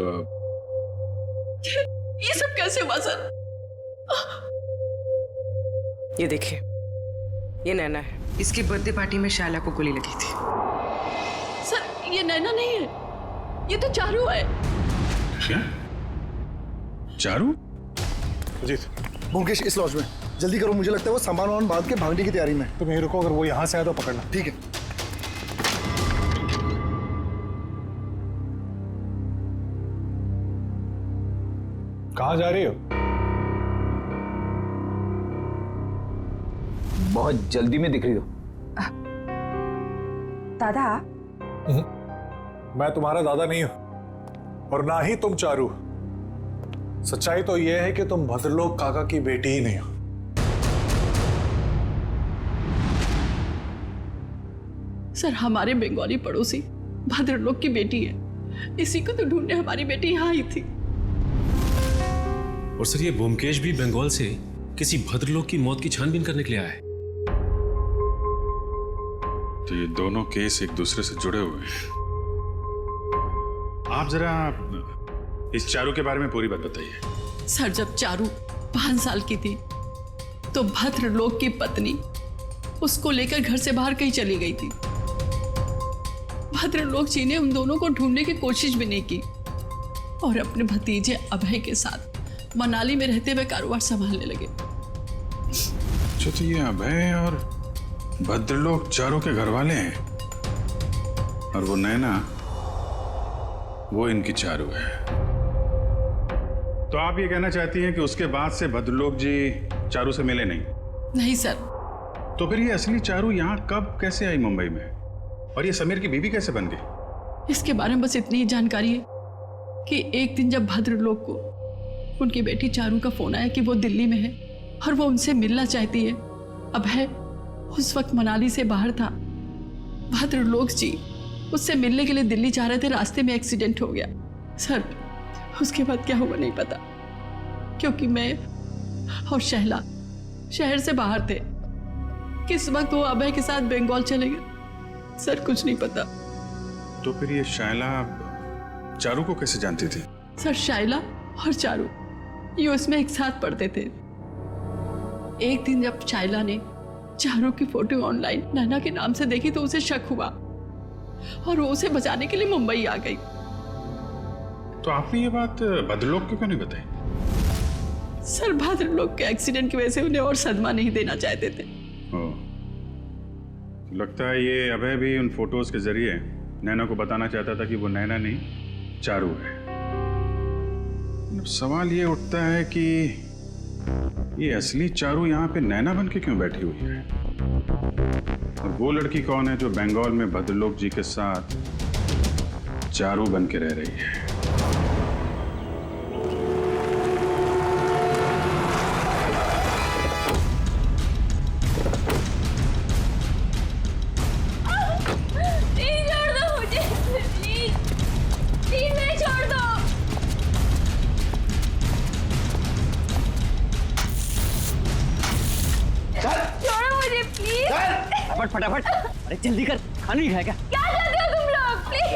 ये सब कैसे हुआ सर? ये देखिए, ये नैना है। इसकी बर्थडे पार्टी में शाइला को गोली लगी थी। सर ये नैना नहीं है, ये तो चारू है। क्या? चारू? जी मुकेश इस लॉज में जल्दी करो, मुझे लगता है वो सामान वामान बांध के भागने की तैयारी में। तुम यहीं रुको, अगर वो यहाँ से आए तो पकड़ना। ठीक है। कहाँ जा रही हो? बहुत जल्दी में दिख रही हो। दादा? मैं तुम्हारा दादा नहीं हूं, और ना ही तुम चारू। सच्चाई तो यह है कि तुम भद्रलोक काका की बेटी ही नहीं हो। सर हमारे बंगाली पड़ोसी भद्रलोक की बेटी है, इसी को तो ढूंढने हमारी बेटी यहाँ आई थी। और सर ये ब्योमकेश भी बंगाल से किसी भद्रलोक की मौत की छानबीन करने के लिए आया है। तो ये दोनों केस एक दूसरे से जुड़े हुए हैं। आप जरा इस चारू के बारे में पूरी बात बताइए। सर जब चारू 5 साल की थी तो भद्रलोक की पत्नी उसको लेकर घर से बाहर कहीं चली गई थी। भद्रलोक जी ने उन दोनों को ढूंढने की कोशिश भी नहीं की और अपने भतीजे अभय के साथ मनाली में रहते हुए कारोबार संभालने लगे। अच्छा, तो ये अभय और भद्रलोक चारों के घर वाले हैं, और वो नैना वो इनकी चारू है। तो आप ये कहना चाहती हैं कि उसके बाद से भद्रलोक जी चारू से मिले नहीं? नहीं सर। तो फिर ये असली चारू यहाँ कब कैसे आई मुंबई में? और ये समीर की बीवी कैसे बन गई? इसके बारे में बस इतनी ही जानकारी है कि एक दिन जब भद्रलोक को उनकी बेटी चारू का फोन आया कि वो दिल्ली में है और वो उनसे मिलना चाहती है। अभय उस वक्त मनाली से बाहर था। भद्रलोक जी उससे मिलने के लिए दिल्ली जा रहे थे, रास्ते में एक्सीडेंट हो गया। सर उसके बाद क्या हुआ नहीं पता, क्योंकि मैं और शैला शहर से बाहर थे। किस वक्त वो अभय के साथ बंगाल चले गए सर कुछ नहीं पता। तो फिर ये शायला चारू को कैसे जानती थी? सर शायला और चारू ये उसमें एक साथ पढ़ते थे। एक दिन जब शायला ने चारू की फोटो ऑनलाइन नैना के नाम से देखी तो उसे शक हुआ और वो उसे बचाने के लिए मुंबई आ गई। तो आपने ये बात भद्रलोक को क्यों नहीं बताई? सर भद्रलोक के एक्सीडेंट की वजह से उन्हें और सदमा नहीं देना चाहते थे। तो लगता है ये अभय भी उन फोटोज के जरिए नैना को बताना चाहता था कि वो नैना नहीं चारू है। अब सवाल ये उठता है कि ये असली चारू यहाँ पे नैना बन के क्यों बैठी हुई है? और वो लड़की कौन है जो बंगाल में भद्रलोक जी के साथ चारू बन के रह रही है? फटाफट अरे जल्दी कर, खाना नहीं खाएगा? क्या करते हो तुम लोग? प्लीज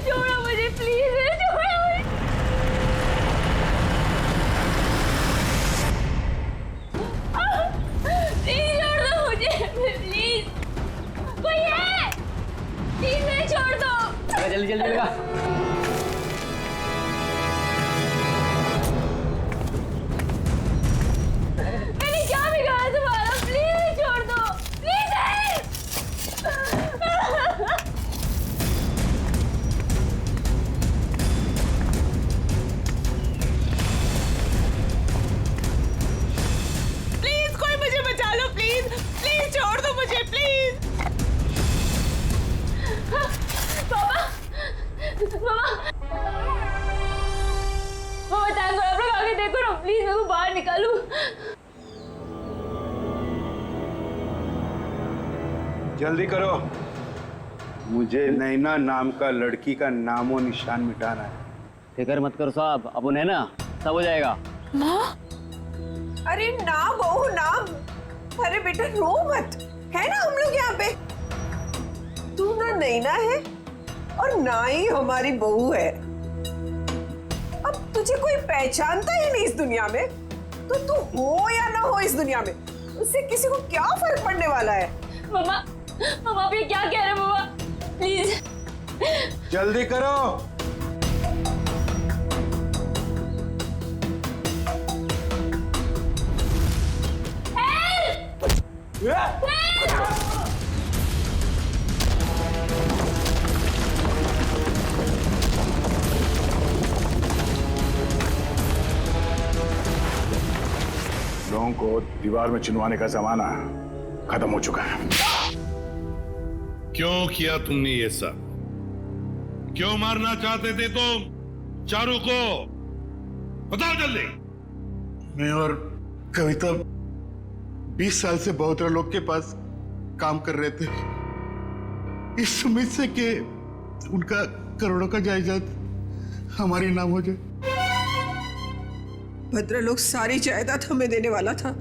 छोड़ो मुझे, प्लीज छोड़ो मुझे, प्लीज कोई है? प्लीज मुझे छोड़ दो। जल्दी जल्दी लगा। जल्दी करो, मुझे नैना नाम का लड़की का नामो निशान मिटाना है। फिक्र मत करो साहब, अब उन्हें ना सब हो जाएगा। माँ? अरे ना बहू ना, अरे बेटा रो मत, है ना हम लोग यहाँ पे। तू ना नैना है और ना ही हमारी बहू है। अब तुझे कोई पहचानता ही नहीं इस दुनिया में, तो तू हो या ना हो इस दुनिया में, उससे किसी को क्या फर्क पड़ने वाला है। मामा मामा आप ये क्या कह रहे हैं मामा? प्लीज जल्दी करो। लोगों को दीवार में चिनवाने का जमाना खत्म हो चुका है। क्यों किया तुमने ये सब? क्यों मारना चाहते थे तुम चारू को? बताओ जल्दी। मैं और कविता 20 साल से बहुत लोग के पास काम कर रहे थे, इस उम्मीद से कि उनका करोड़ों का जायदाद हमारे नाम हो जाए। भद्रलोक सारी जायदाद हमें देने वाला था,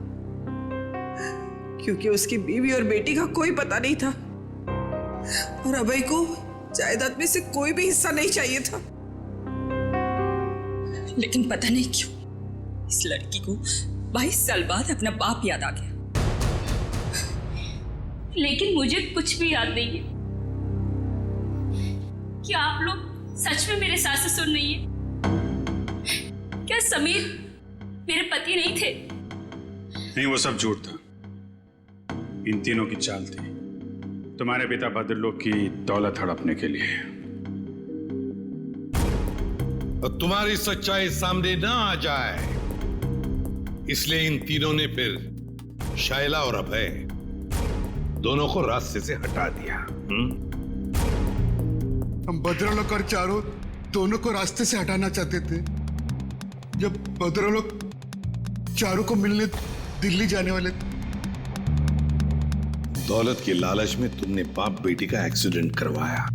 क्योंकि उसकी बीवी और बेटी का कोई पता नहीं था और अभय को जायदाद में से कोई भी हिस्सा नहीं चाहिए था। लेकिन पता नहीं क्यों इस लड़की को 22 साल बाद अपना बाप याद आ गया। लेकिन मुझे कुछ भी याद नहीं है। क्या आप लोग सच में मेरे सास ससुर नहीं है? क्या समीर मेरे पति नहीं थे? नहीं, वो सब झूठ था। इन तीनों की चाल थी तुम्हारे पिता भद्रलोक की दौलत हड़पने के लिए। और तुम्हारी सच्चाई सामने ना आ जाए, इसलिए इन तीनों ने फिर शाइला और अभय दोनों को रास्ते से हटा दिया। हम भद्रलोक और चारू दोनों को रास्ते से हटाना चाहते थे। जब भद्रलोक चारू को मिलने दिल्ली जाने वाले थे, दौलत के लालच में तुमने बाप बेटी का एक्सीडेंट करवाया।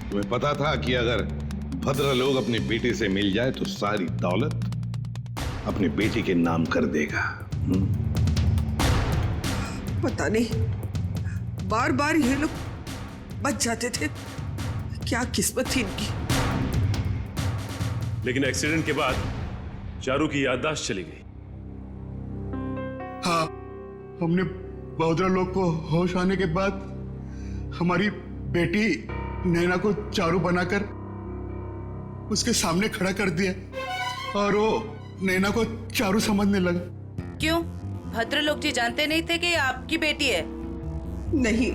तुम्हें पता था कि अगर भद्रलोक अपनी बेटी से मिल जाए तो सारी दौलत अपनी बेटी के नाम कर देगा। पता नहीं बार बार ये लोग बच जाते थे, क्या किस्मत थी इनकी। लेकिन एक्सीडेंट के बाद चारू की याददाश्त चली गई। हाँ, हमने भद्रलोक को होश आने के बाद हमारी बेटी नैना को चारू बनाकर उसके सामने खड़ा कर दिया और वो नैना को चारू समझने लगा। क्यों? भद्रलोक जी जानते नहीं थे कि आपकी बेटी है? नहीं,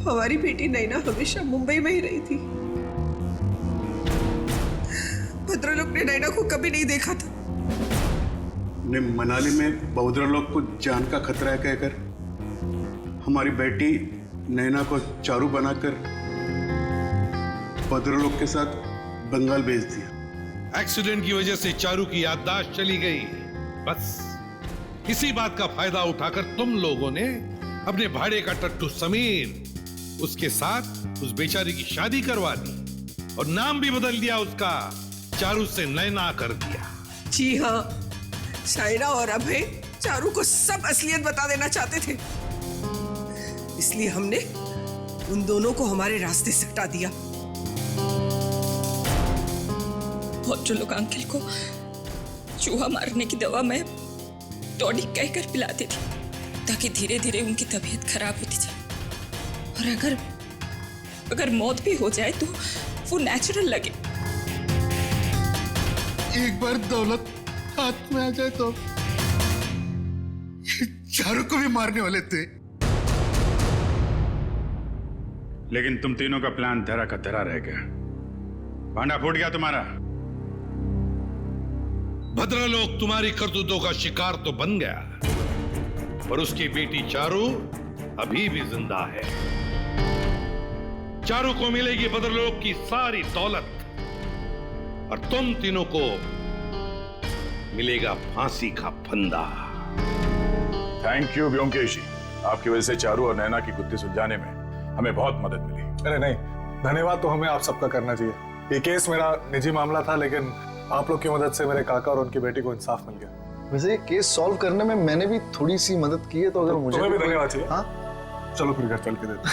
हमारी बेटी नैना हमेशा मुंबई में ही रही थी। भद्रलोक ने नैना को कभी नहीं देखा था। ने मनाली में भद्रलोक को जान का खतरा है कहकर हमारी बेटी नैना को चारू बनाकर भद्रलोक के साथ बंगाल भेज दिया। एक्सीडेंट की वजह से चारू की याददाश्त चली गई। बस इसी बात का फायदा उठाकर तुम लोगों ने अपने भाड़े का टट्टू समीर उसके साथ उस बेचारी की शादी करवा दी और नाम भी बदल दिया उसका, चारू से नैना कर दिया। जी हाँ, शायरा और अभय चारू को सब असलियत बता देना चाहते थे, इसलिए हमने उन दोनों को हमारे रास्ते से हटा दिया। भद्रलोक अंकल को चूहा मारने की दवा मैं टॉनिक कहकर पिलाती थी ताकि धीरे धीरे उनकी तबीयत खराब होती जाए, और अगर मौत भी हो जाए तो वो नेचुरल लगे। एक बार दौलत हाथ में आ जाए तो चारू को भी मारने वाले थे। लेकिन तुम तीनों का प्लान धरा का धरा रह गया, भांडा फूट गया तुम्हारा। भद्रलोक तुम्हारी करतूतों का शिकार तो बन गया, पर उसकी बेटी चारू अभी भी जिंदा है। चारू को मिलेगी भद्रलोक की सारी दौलत और तुम तीनों को मिलेगा फांसी का फंदा। थैंक यू व्योमकेश जी, आपकी वजह से चारू और नैना की गुत्थी सुलझाने में हमें बहुत मदद मिली। अरे नहीं, धन्यवाद तो हमें आप सबका करना चाहिए। ये केस मेरा निजी मामला था, लेकिन आप लोग की मदद से मेरे काका और उनकी बेटी को इंसाफ मिल गया। वैसे ये केस सॉल्व करने में मैंने भी थोड़ी सी मदद की है, तो अगर मुझे तुम्हें भी धन्यवाद चाहिए। हाँ, चलो फिर घर चल के देते।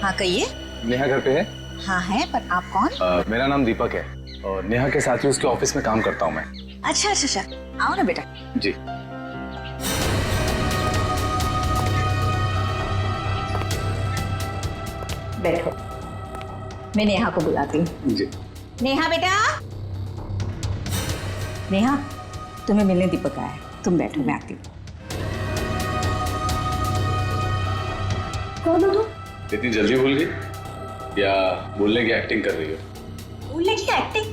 हाँ कहिए। नेहा घर पे है? हाँ है, पर आप कौन? मेरा नाम दीपक है और नेहा के साथ ही उसके ऑफिस में काम करता हूँ मैं। अच्छा अच्छा अच्छा, आओ ना बेटा। जी। बैठो, मैं नेहा को बुलाती हूँ। जी। नेहा बेटा। नेहा, तुम्हें मिलने दीपक आया है, तुम बैठो, मैं आती हूँ। कौन हो तुम? इतनी जल्दी भूल गई या बोलने की एक्टिंग कर रही हो? बोलने की एक्टिंग?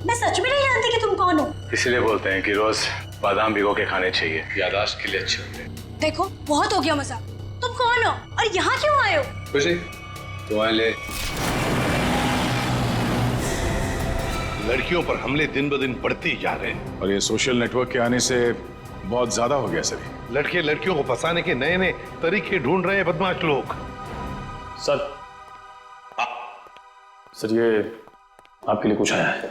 मैं सच में नहीं जानती कि तुम कौन हो। इसलिए बोलते हैं कि रोज बादाम भिगो के खाने चाहिए, याददाश्त के लिए अच्छे होते हैं। देखो बहुत हो गया मजाक। तुम कौन हो और यहाँ क्यों आए हो? कुछ नहीं, तुम्हारे लिए। लड़कियों पर हमले दिन ब दिन बढ़ते जा रहे हैं और ये सोशल नेटवर्क के आने से बहुत ज्यादा हो गया सर। लड़के लड़कियों को फंसाने के नए नए तरीके ढूंढ रहे हैं बदमाश लोग। सर ये आपके लिए कुछ आया है।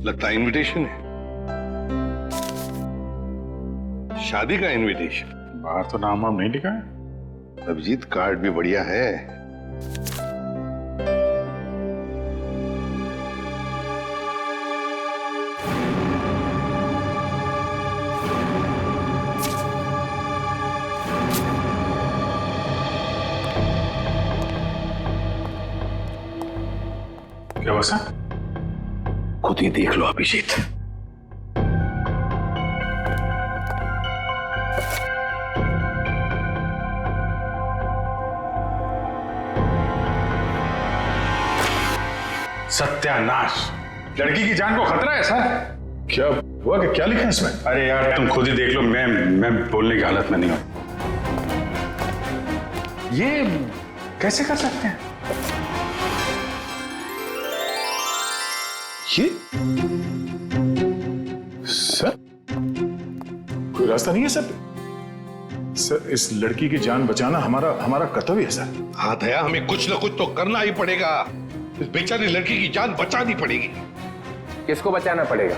लगता है इनविटेशन है, शादी का इनविटेशन। बाहर तो नाम वाम नहीं लिखा है। अभिजीत कार्ड भी बढ़िया है। बॉस? खुद ही देख लो अभिजीत। सत्यानाश, लड़की की जान को खतरा है सर। क्या हुआ कि क्या लिखा है इसमें? अरे यार तुम खुद ही देख लो, मैं बोलने की हालत में नहीं हूं। ये कैसे कर सकते हैं? ये सर कोई रास्ता नहीं है सर? सर इस लड़की की जान बचाना हमारा कर्तव्य है सर। हाँ दया, हमें कुछ ना कुछ तो करना ही पड़ेगा। इस बेचारी लड़की की जान बचानी पड़ेगी। किसको बचाना पड़ेगा?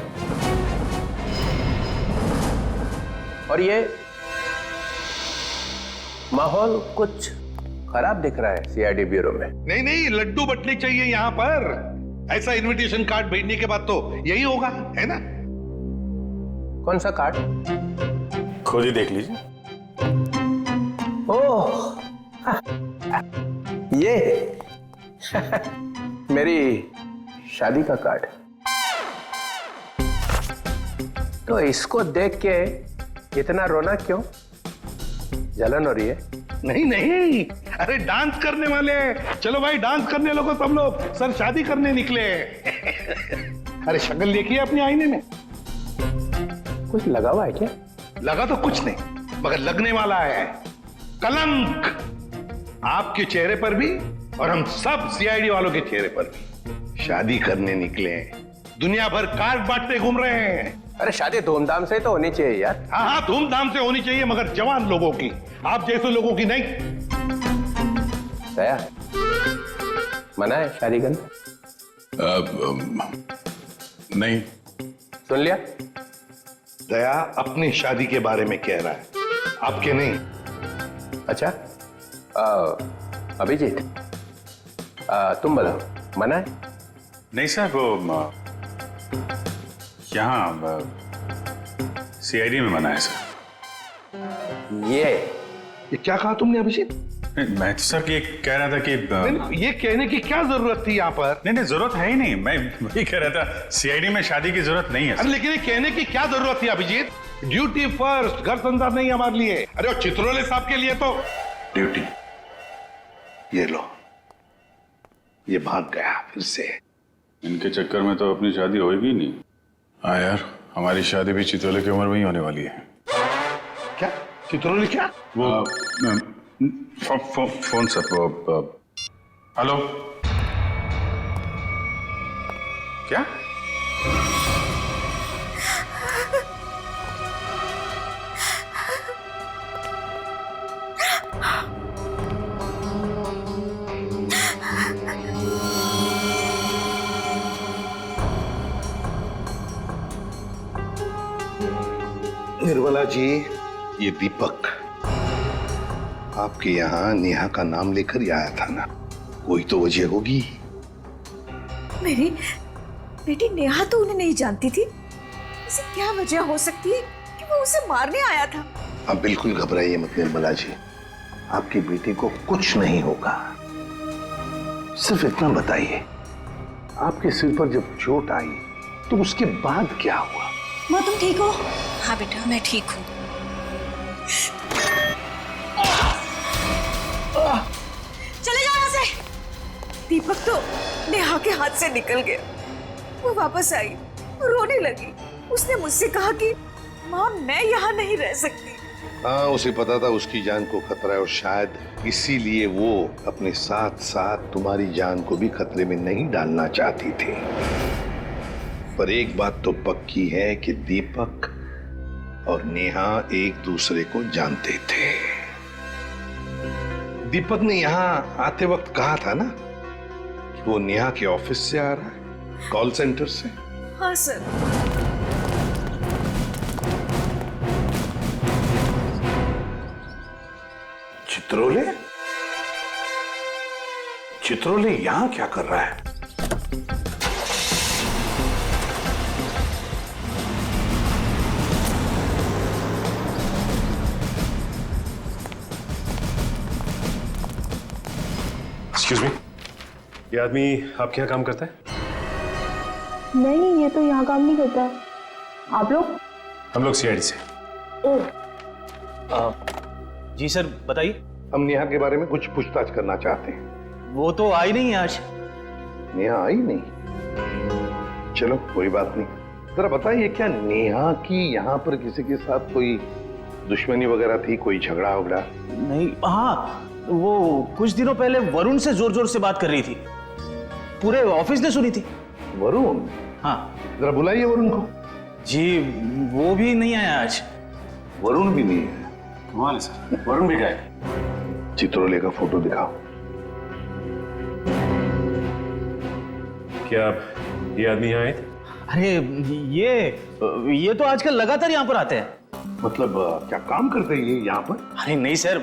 और ये माहौल कुछ खराब दिख रहा है सीआईडी ब्यूरो में। नहीं नहीं, लड्डू बटने चाहिए यहाँ पर। ऐसा इनविटेशन कार्ड भेजने के बाद तो यही होगा, है ना? कौन सा कार्ड? खुद ही देख लीजिए। ओह ये मेरी शादी का कार्ड। तो इसको देख के इतना रोना क्यों? जलन हो रही है? नहीं नहीं, अरे डांस करने वाले। चलो भाई डांस करने लगो तुम लोग। सर शादी करने निकले। अरे शक्ल देखिए अपने आईने में। कुछ लगा हुआ है क्या? लगा तो कुछ नहीं, मगर लगने वाला है कलंक आपके चेहरे पर भी और हम सब सीआईडी वालों के चेहरे पर भी। शादी करने निकले, दुनिया भर कार्ड बांटते घूम रहे हैं। अरे शादी धूमधाम से तो होनी चाहिए यार। हाँ हाँ, धूमधाम से होनी चाहिए, मगर जवान लोगों की, आप जैसे लोगों की नहीं। दया, मना है शादी करना? नहीं। सुन लिया? दया अपनी शादी के बारे में कह रहा है, आपके नहीं। अच्छा अभिजीत, तुम बताओ, मना है? नहीं सर, वो यहाँ सीआईडी में मना है सर। ये क्या कहा तुमने अभिजीत? मैं तो सर ये कह रहा था कि ये कहने की क्या जरूरत थी यहाँ पर? नहीं जरूरत है ही नहीं। मैं वही कह रहा था, सीआईडी में शादी की जरूरत नहीं है। अरे लेकिन ये कहने की क्या जरूरत थी अभिजीत? ड्यूटी फर्स्ट, घर संसार नहीं हमारे लिए। अरे और चित्रोले साहब के लिए तो ड्यूटी। ये लो, ये भाग गया फिर से। इनके चक्कर में तो अपनी शादी होगी नहीं। हाँ यार, हमारी शादी भी चित्रोले की उम्र में ही होने वाली है। क्या चित्रोले? क्या वो फोन सर, वो हेलो, क्या? निर्मला जी, ये दीपक आपके यहाँ नेहा का नाम लेकर ही आया था ना? कोई तो वजह होगी। मेरी बेटी नेहा तो उन्हें नहीं जानती थी। इसे क्या वजह हो सकती है कि वो उसे मारने आया था? आप बिल्कुल घबराइए मत निर्मला जी, आपकी बेटी को कुछ नहीं होगा। सिर्फ इतना बताइए, आपके सिर पर जब चोट आई तो उसके बाद क्या हुआ? माँ तुम ठीक हो? हाँ बेटा मैं ठीक हूँ। चले जाओ यहाँ से। दीपक तो नेहा के हाथ से निकल गया। वो वापस आई, रोने लगी। उसने मुझसे कहा कि माँ मैं यहाँ नहीं रह सकती। हाँ, उसे पता था उसकी जान को खतरा है और शायद इसीलिए वो अपने साथ साथ तुम्हारी जान को भी खतरे में नहीं डालना चाहती थी। पर एक बात तो पक्की है कि दीपक और नेहा एक दूसरे को जानते थे। दीपक ने यहाँ आते वक्त कहा था ना कि वो नेहा के ऑफिस से आ रहा है, कॉल सेंटर से। हाँ सर। चित्रोले? चित्रोले यहां क्या कर रहा है? एक्सक्यूज मी, ये आदमी आपके यहाँ काम करता है? नहीं, ये तो यहाँ काम नहीं करता है। आप लोग? हम लोग सीआईडी से। जी सर, बताइए। हम नेहा के बारे में कुछ पूछताछ करना चाहते हैं। वो तो आई नहीं है आज। नेहा आई नहीं? चलो कोई बात नहीं। जरा बताइए, क्या नेहा की यहाँ पर किसी के साथ कोई दुश्मनी वगैरह थी, कोई झगड़ा वगड़ा? नहीं, हाँ वो कुछ दिनों पहले वरुण से जोर जोर से बात कर रही थी, पूरे ऑफिस ने सुनी थी। वरुण? हाँ। जरा बुलाइए वरुण को। जी वो भी नहीं आया आज। वरुण भी नहीं है? कमाल है सर, वरुण भी गए। चित्रोले का फोटो दिखाओ। क्या ये आदमी यहाँ आए थे? अरे ये तो आजकल लगातार यहाँ पर आते हैं। मतलब क्या काम करते हैं ये यहाँ पर? अरे नहीं सर,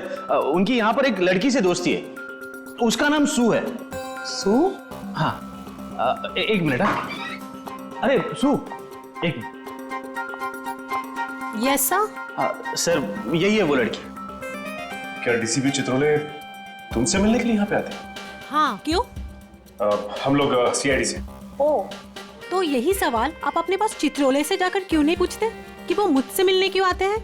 उनकी यहाँ पर एक लड़की से दोस्ती है, उसका नाम सू है। सू? हाँ, एक मिनट। अरे सू, एक मिनट। Yes sir. सर यही है वो लड़की। क्या डीसीपी चित्रोले तुमसे मिलने के लिए यहाँ पे आते हैं? हाँ, क्यों? हम लोग सीआईडी से। ओ, तो यही सवाल आप अपने पास चित्रोले से जाकर क्यों नहीं पूछते कि वो मुझसे मिलने क्यों आते हैं?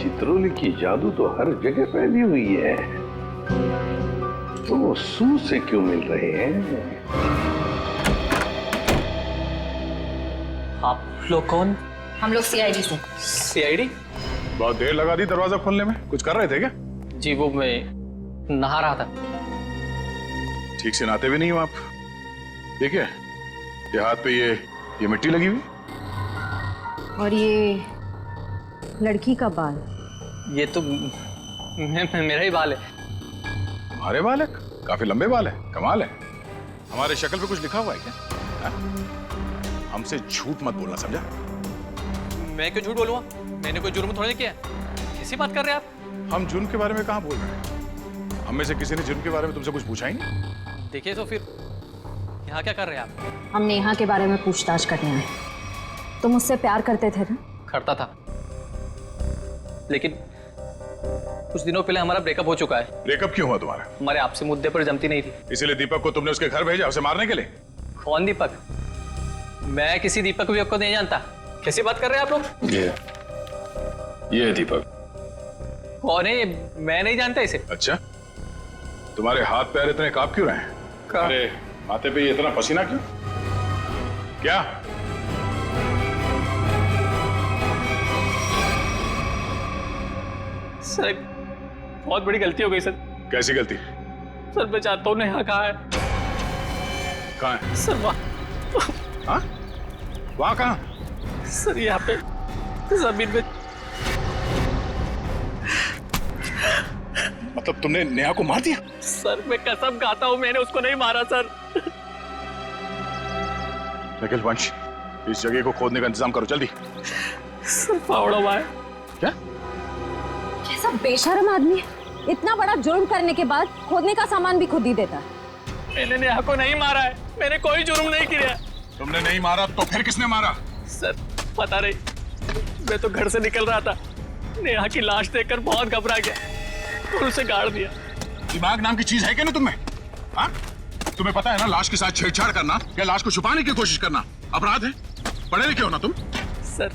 चित्रोले की जादू तो हर जगह फैली हुई है, तो वो सू से क्यों मिल रहे हैं? आप लोग कौन? हम लोग सीआईडी से। सीआईडी? बहुत देर लगा दी दरवाजा खोलने में, कुछ कर रहे थे क्या? जी वो मैं नहा रहा था। ठीक से नहाते भी नहीं हो आप। देखिए ये हाथ पे ये मिट्टी लगी हुई। और ये लड़की का बाल? ये तो मेरा ही बाल है। तुम्हारे बाल है? काफी लंबे बाल है, कमाल है। हमारे शक्ल पे कुछ लिखा हुआ है क्या? हा? हमसे झूठ मत बोलना, समझा? मैं क्यों झूठ बोलूंगा? मैंने कोई जुर्म थोड़ी किया। कैसी बात कर रहे हैं आप? हम जुर्म के बारे में कहाँ बोल रहे हैं? हम में से किसी ने जुर्म के बारे में तुमसे कुछ पूछा ही नहीं। देखिए तो फिर यहाँ क्या कर रहे हैं आप? हम नेहा के बारे में पूछताछ करने आए। तुम मुझसे प्यार करते थे ना? करता था, लेकिन कुछ दिनों पहले हमारा ब्रेकअप हो चुका है। ब्रेकअप क्यों हुआ तुम्हारा? हमारे आपसे मुद्दे पर जमती नहीं थी। इसीलिए दीपक को तुमने उसके घर भेजा, उसे मारने के लिए? कौन दीपक? मैं किसी दीपक विपक को नहीं जानता। कैसी बात कर रहे हैं आप लोग? ये है दीपक। कौन है? मैं नहीं जानता इसे। अच्छा, तुम्हारे हाथ पैर इतने कांप क्यों रहे हैं? अरे माथे पे इतना पसीना क्यों? क्या? सर एक बहुत बड़ी गलती हो गई सर। कैसी गलती? सर मैं चाहता हूँ नेहा कहाँ है? कहाँ है? सर वहाँ। हाँ? वहाँ कहाँ? सर यहाँ पे जमीन में। मतलब तुमने नेहा को मार दिया? सर मैं कसम खाता हूँ मैंने उसको नहीं मारा सर। निखिल वंश, इस जगह को खोदने का इंतजाम करो जल्दी। सर फावड़ा हुआ है। क्या? कैसा बेशर्म आदमी है, इतना बड़ा जुर्म करने के बाद खोदने का सामान भी खुद ही देता है। मैंने नेहा को नहीं मारा है, मैंने कोई जुर्म नहीं किया। तुमने नहीं मारा तो फिर किसने मारा? सर पता नहीं, मैं तो घर से निकल रहा था, नेहा की लाश देखकर बहुत घबरा गया और उसे गाड़ दिया। दिमाग नाम की चीज है क्या ना तुम्हें? हाँ? तुम्हें पता है ना लाश के साथ छेड़छाड़ करना या लाश को छुपाने की कोशिश करना अपराध है। पढ़े लिखे हो ना तुम? सर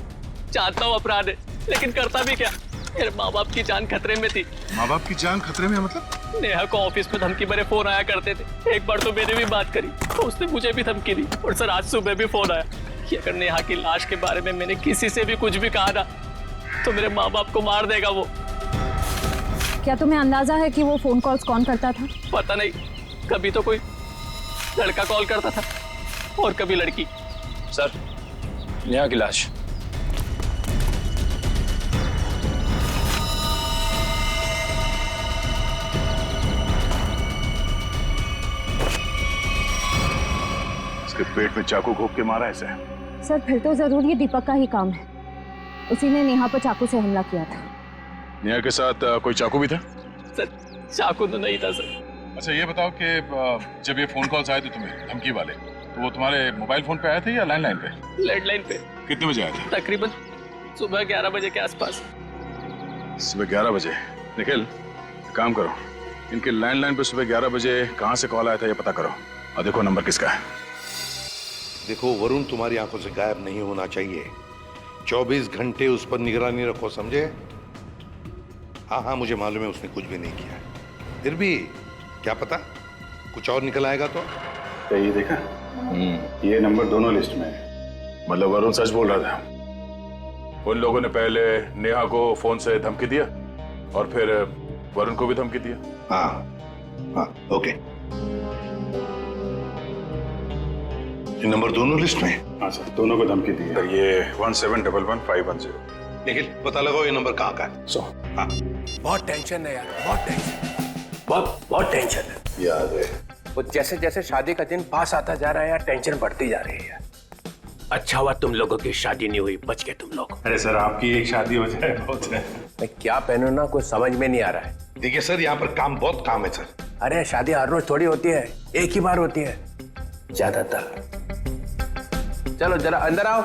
चाहता हूँ अपराध है, लेकिन करता भी क्या? मेरे माँ बाप की जान खतरे में थी। माँ बाप की जान खतरे में मतलब? नेहा को ऑफिस में धमकी भरे फोन आया करते थे। एक बार तो मैंने भी बात करी तो उसने मुझे भी धमकी दी। और सर आज सुबह भी फोन आया कि अगर नेहा की लाश के बारे में मैंने किसी से भी कुछ भी कहा ना तो मेरे माँ बाप को मार देगा वो। क्या तुम्हें अंदाजा है कि वो फोन कॉल्स कौन करता था? पता नहीं, कभी तो कोई लड़का कॉल करता था और कभी लड़की। सर नेहा की लाश। इसके पेट में चाकू घोंप के मारा ऐसे? सर फिर तो जरूर ये दीपक का ही काम है, उसी ने नेहा पर चाकू से हमला किया था। नेहा के साथ कोई चाकू भी था? सर चाकू तो नहीं था सर। अच्छा ये बताओ कि जब ये फोन कॉल्स आए थे तुम्हें धमकी वाले, तो वो तुम्हारे मोबाइल फोन पे आए थे या लैंडलाइन पे? लैंडलाइन पे। कितने बजे आए थे? तकरीबन सुबह 11 बजे के आसपास। सुबह 11 बजे। निखिल काम करो, इनके लैंडलाइन पे सुबह 11 बजे कहां से कॉल आया था ये पता करो और देखो नंबर किसका है। देखो वरुण तुम्हारी आंखों से गायब नहीं होना चाहिए। 24 घंटे उस पर निगरानी रखो, समझे? हाँ हाँ मुझे मालूम है उसने कुछ भी नहीं किया, फिर भी क्या पता कुछ और निकल आएगा तो। ये देखा, ये नंबर दोनों लिस्ट में है। मतलब वरुण सच बोल रहा था। उन लोगों ने पहले नेहा को फोन से धमकी दिया और फिर वरुण को भी धमकी दिया। हाँ हाँ ओके, ये नंबर दोनों लिस्ट में? हाँ सर, दोनों को धमकी दी है। ये 17111510। लेकिन पता लगाओ ये नंबर कहाँ का है। हाँ बहुत टेंशन है यार, बहुत टेंशन, बहुत टेंशन है। याद है वो जैसे जैसे शादी का दिन पास आता जा रहा है यार, टेंशन बढ़ती जा रही है। अच्छा हुआ तुम लोगों की शादी नहीं हुई, बच गए तुम लोग। अरे सर आपकी एक शादी हो जाए बहुत है। मैं क्या पहनूं ना कुछ समझ में नहीं आ रहा है। देखिए सर यहाँ पर बहुत काम है सर। अरे शादी हर रोज थोड़ी होती है, एक ही बार होती है ज्यादातर। चलो जरा अंदर आओ।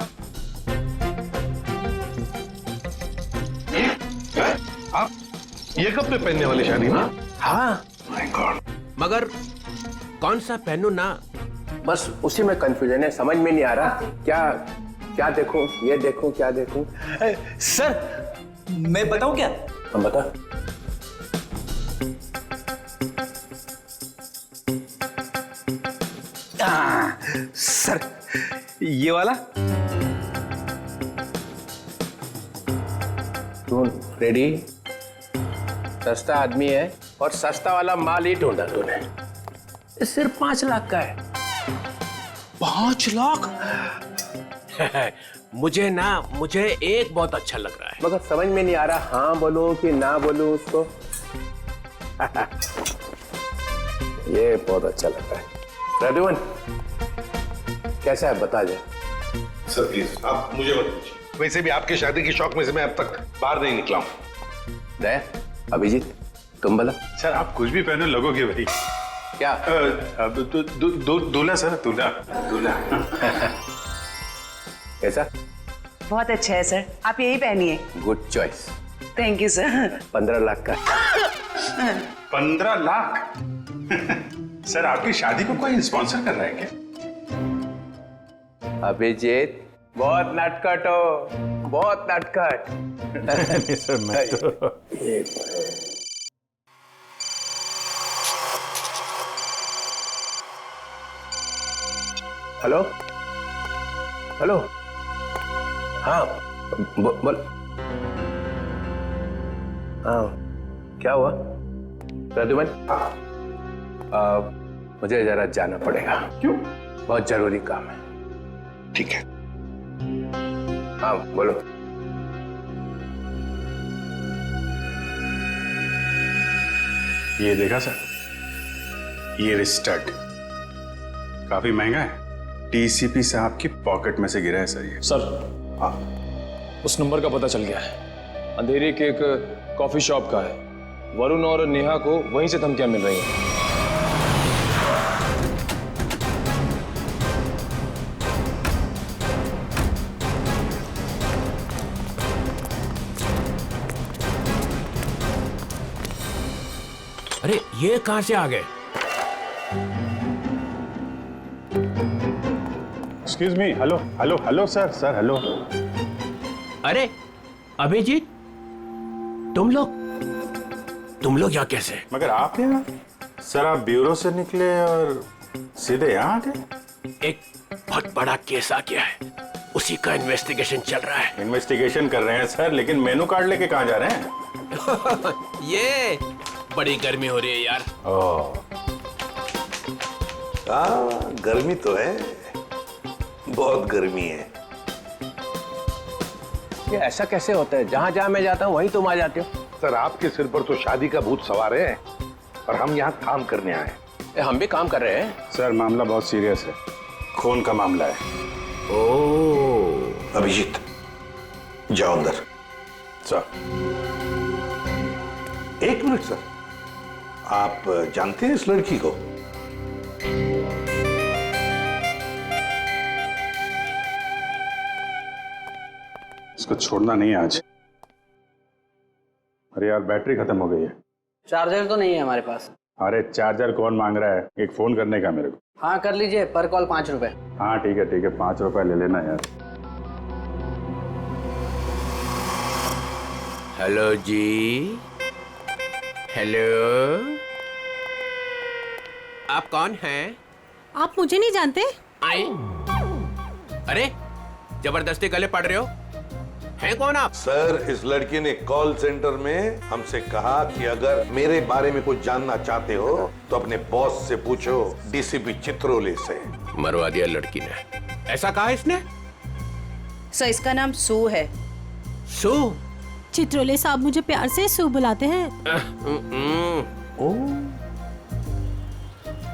आप ये कब पे पहनने वाली शादी में? हाँ माय गॉड, मगर कौन सा पहनूं ना, बस उसी में कंफ्यूजन है, समझ में नहीं आ रहा क्या देखूं, ये देखूं, क्या देखूं। सर मैं बताऊं क्या? हम बता। सर ये वाला। तू रेडी? सस्ता आदमी है और सस्ता वाला माल ही ढूंढा तूने। ये सिर्फ 5 लाख का है। 5 लाख? मुझे एक बहुत अच्छा लग रहा है, मगर समझ में नहीं आ रहा हाँ बोलूं कि ना बोलूं उसको। ये बहुत अच्छा लग रहा है। प्रद्युमन कैसा है बता जा। सर प्लीज आप मुझे मत पूछिए, वैसे भी आपके शादी की शौक में से मैं अब तक बाहर नहीं निकला हूँ। दया, अभिजीत तुम बोला। सर आप कुछ भी पहनो लगोगे भाई। क्या? दूल्हा सर, दूल्हा। कैसा? बहुत अच्छा है सर, आप यही पहनिए। Good choice. Thank you sir. 15 lakh का। 15 लाख? सर आपकी शादी को कोई स्पॉन्सर कर रहा है क्या? अभिजीत बहुत नटखट हो, बहुत नटखट। नहीं सर मैं तो हेलो हेलो, हाँ बोल। हाँ क्या हुआ प्रद्युमन? मुझे जरा जाना पड़ेगा। क्यों? बहुत जरूरी काम है। ठीक है। हाँ बोलो। ये देखा सर, ये स्टड काफी महंगा है। टीसीपी साहब की पॉकेट में से गिरा है सर ये। सर हाँ उस नंबर का पता चल गया है, अंधेरे के एक कॉफी शॉप का है। वरुण और नेहा को वहीं से धमकियां मिल रही हैं। अरे ये कहां से आ गए? Excuse me, hello sir hello. अरे अभिजीत तुम लोग यहाँ कैसे? मगर आप यहाँ? सर आप ब्यूरो से निकले और सीधे यहाँ आ गए? एक बहुत बड़ा केस आ गया है, उसी का इन्वेस्टिगेशन चल रहा है। इन्वेस्टिगेशन कर रहे हैं सर, लेकिन मेनू कार्ड लेके कहाँ जा रहे हैं? ये बड़ी गर्मी हो रही है यार। गर्मी तो है, बहुत गर्मी है। ये ऐसा कैसे होता है? जहां जहां मैं जाता हूं वहीं तुम आ जाते हो। सर आपके सिर पर तो शादी का भूत सवार है और हम यहाँ काम करने आए। हम भी काम कर रहे हैं। सर मामला बहुत सीरियस है, खून का मामला है। ओह अभिजीत जाओ अंदर। सर 1 मिनट सर, आप जानते हैं इस लड़की को? इसको छोड़ना नहीं आज। अरे यार बैटरी खत्म हो गई है। चार्जर तो नहीं है हमारे पास। अरे चार्जर कौन मांग रहा है, एक फोन करने का मेरे को। हाँ कर लीजिए, पर कॉल 5 रुपए। हाँ ठीक है 5 रुपए ले लेना यार। हेलो जी, हेलो, आप कौन हैं? आप मुझे नहीं जानते? आई, अरे जबरदस्ती गले पड़ रहे हो, हैं कौन आप? सर, इस लड़की ने कॉल सेंटर में हमसे कहा कि अगर मेरे बारे में कुछ जानना चाहते हो तो अपने बॉस से पूछो, डीसीपी चित्रोले से। मरवा दिया लड़की ने, ऐसा कहा इसने? सर इसका नाम सू है। सू? चित्रोले साहब मुझे प्यार से सू बुलाते हैं।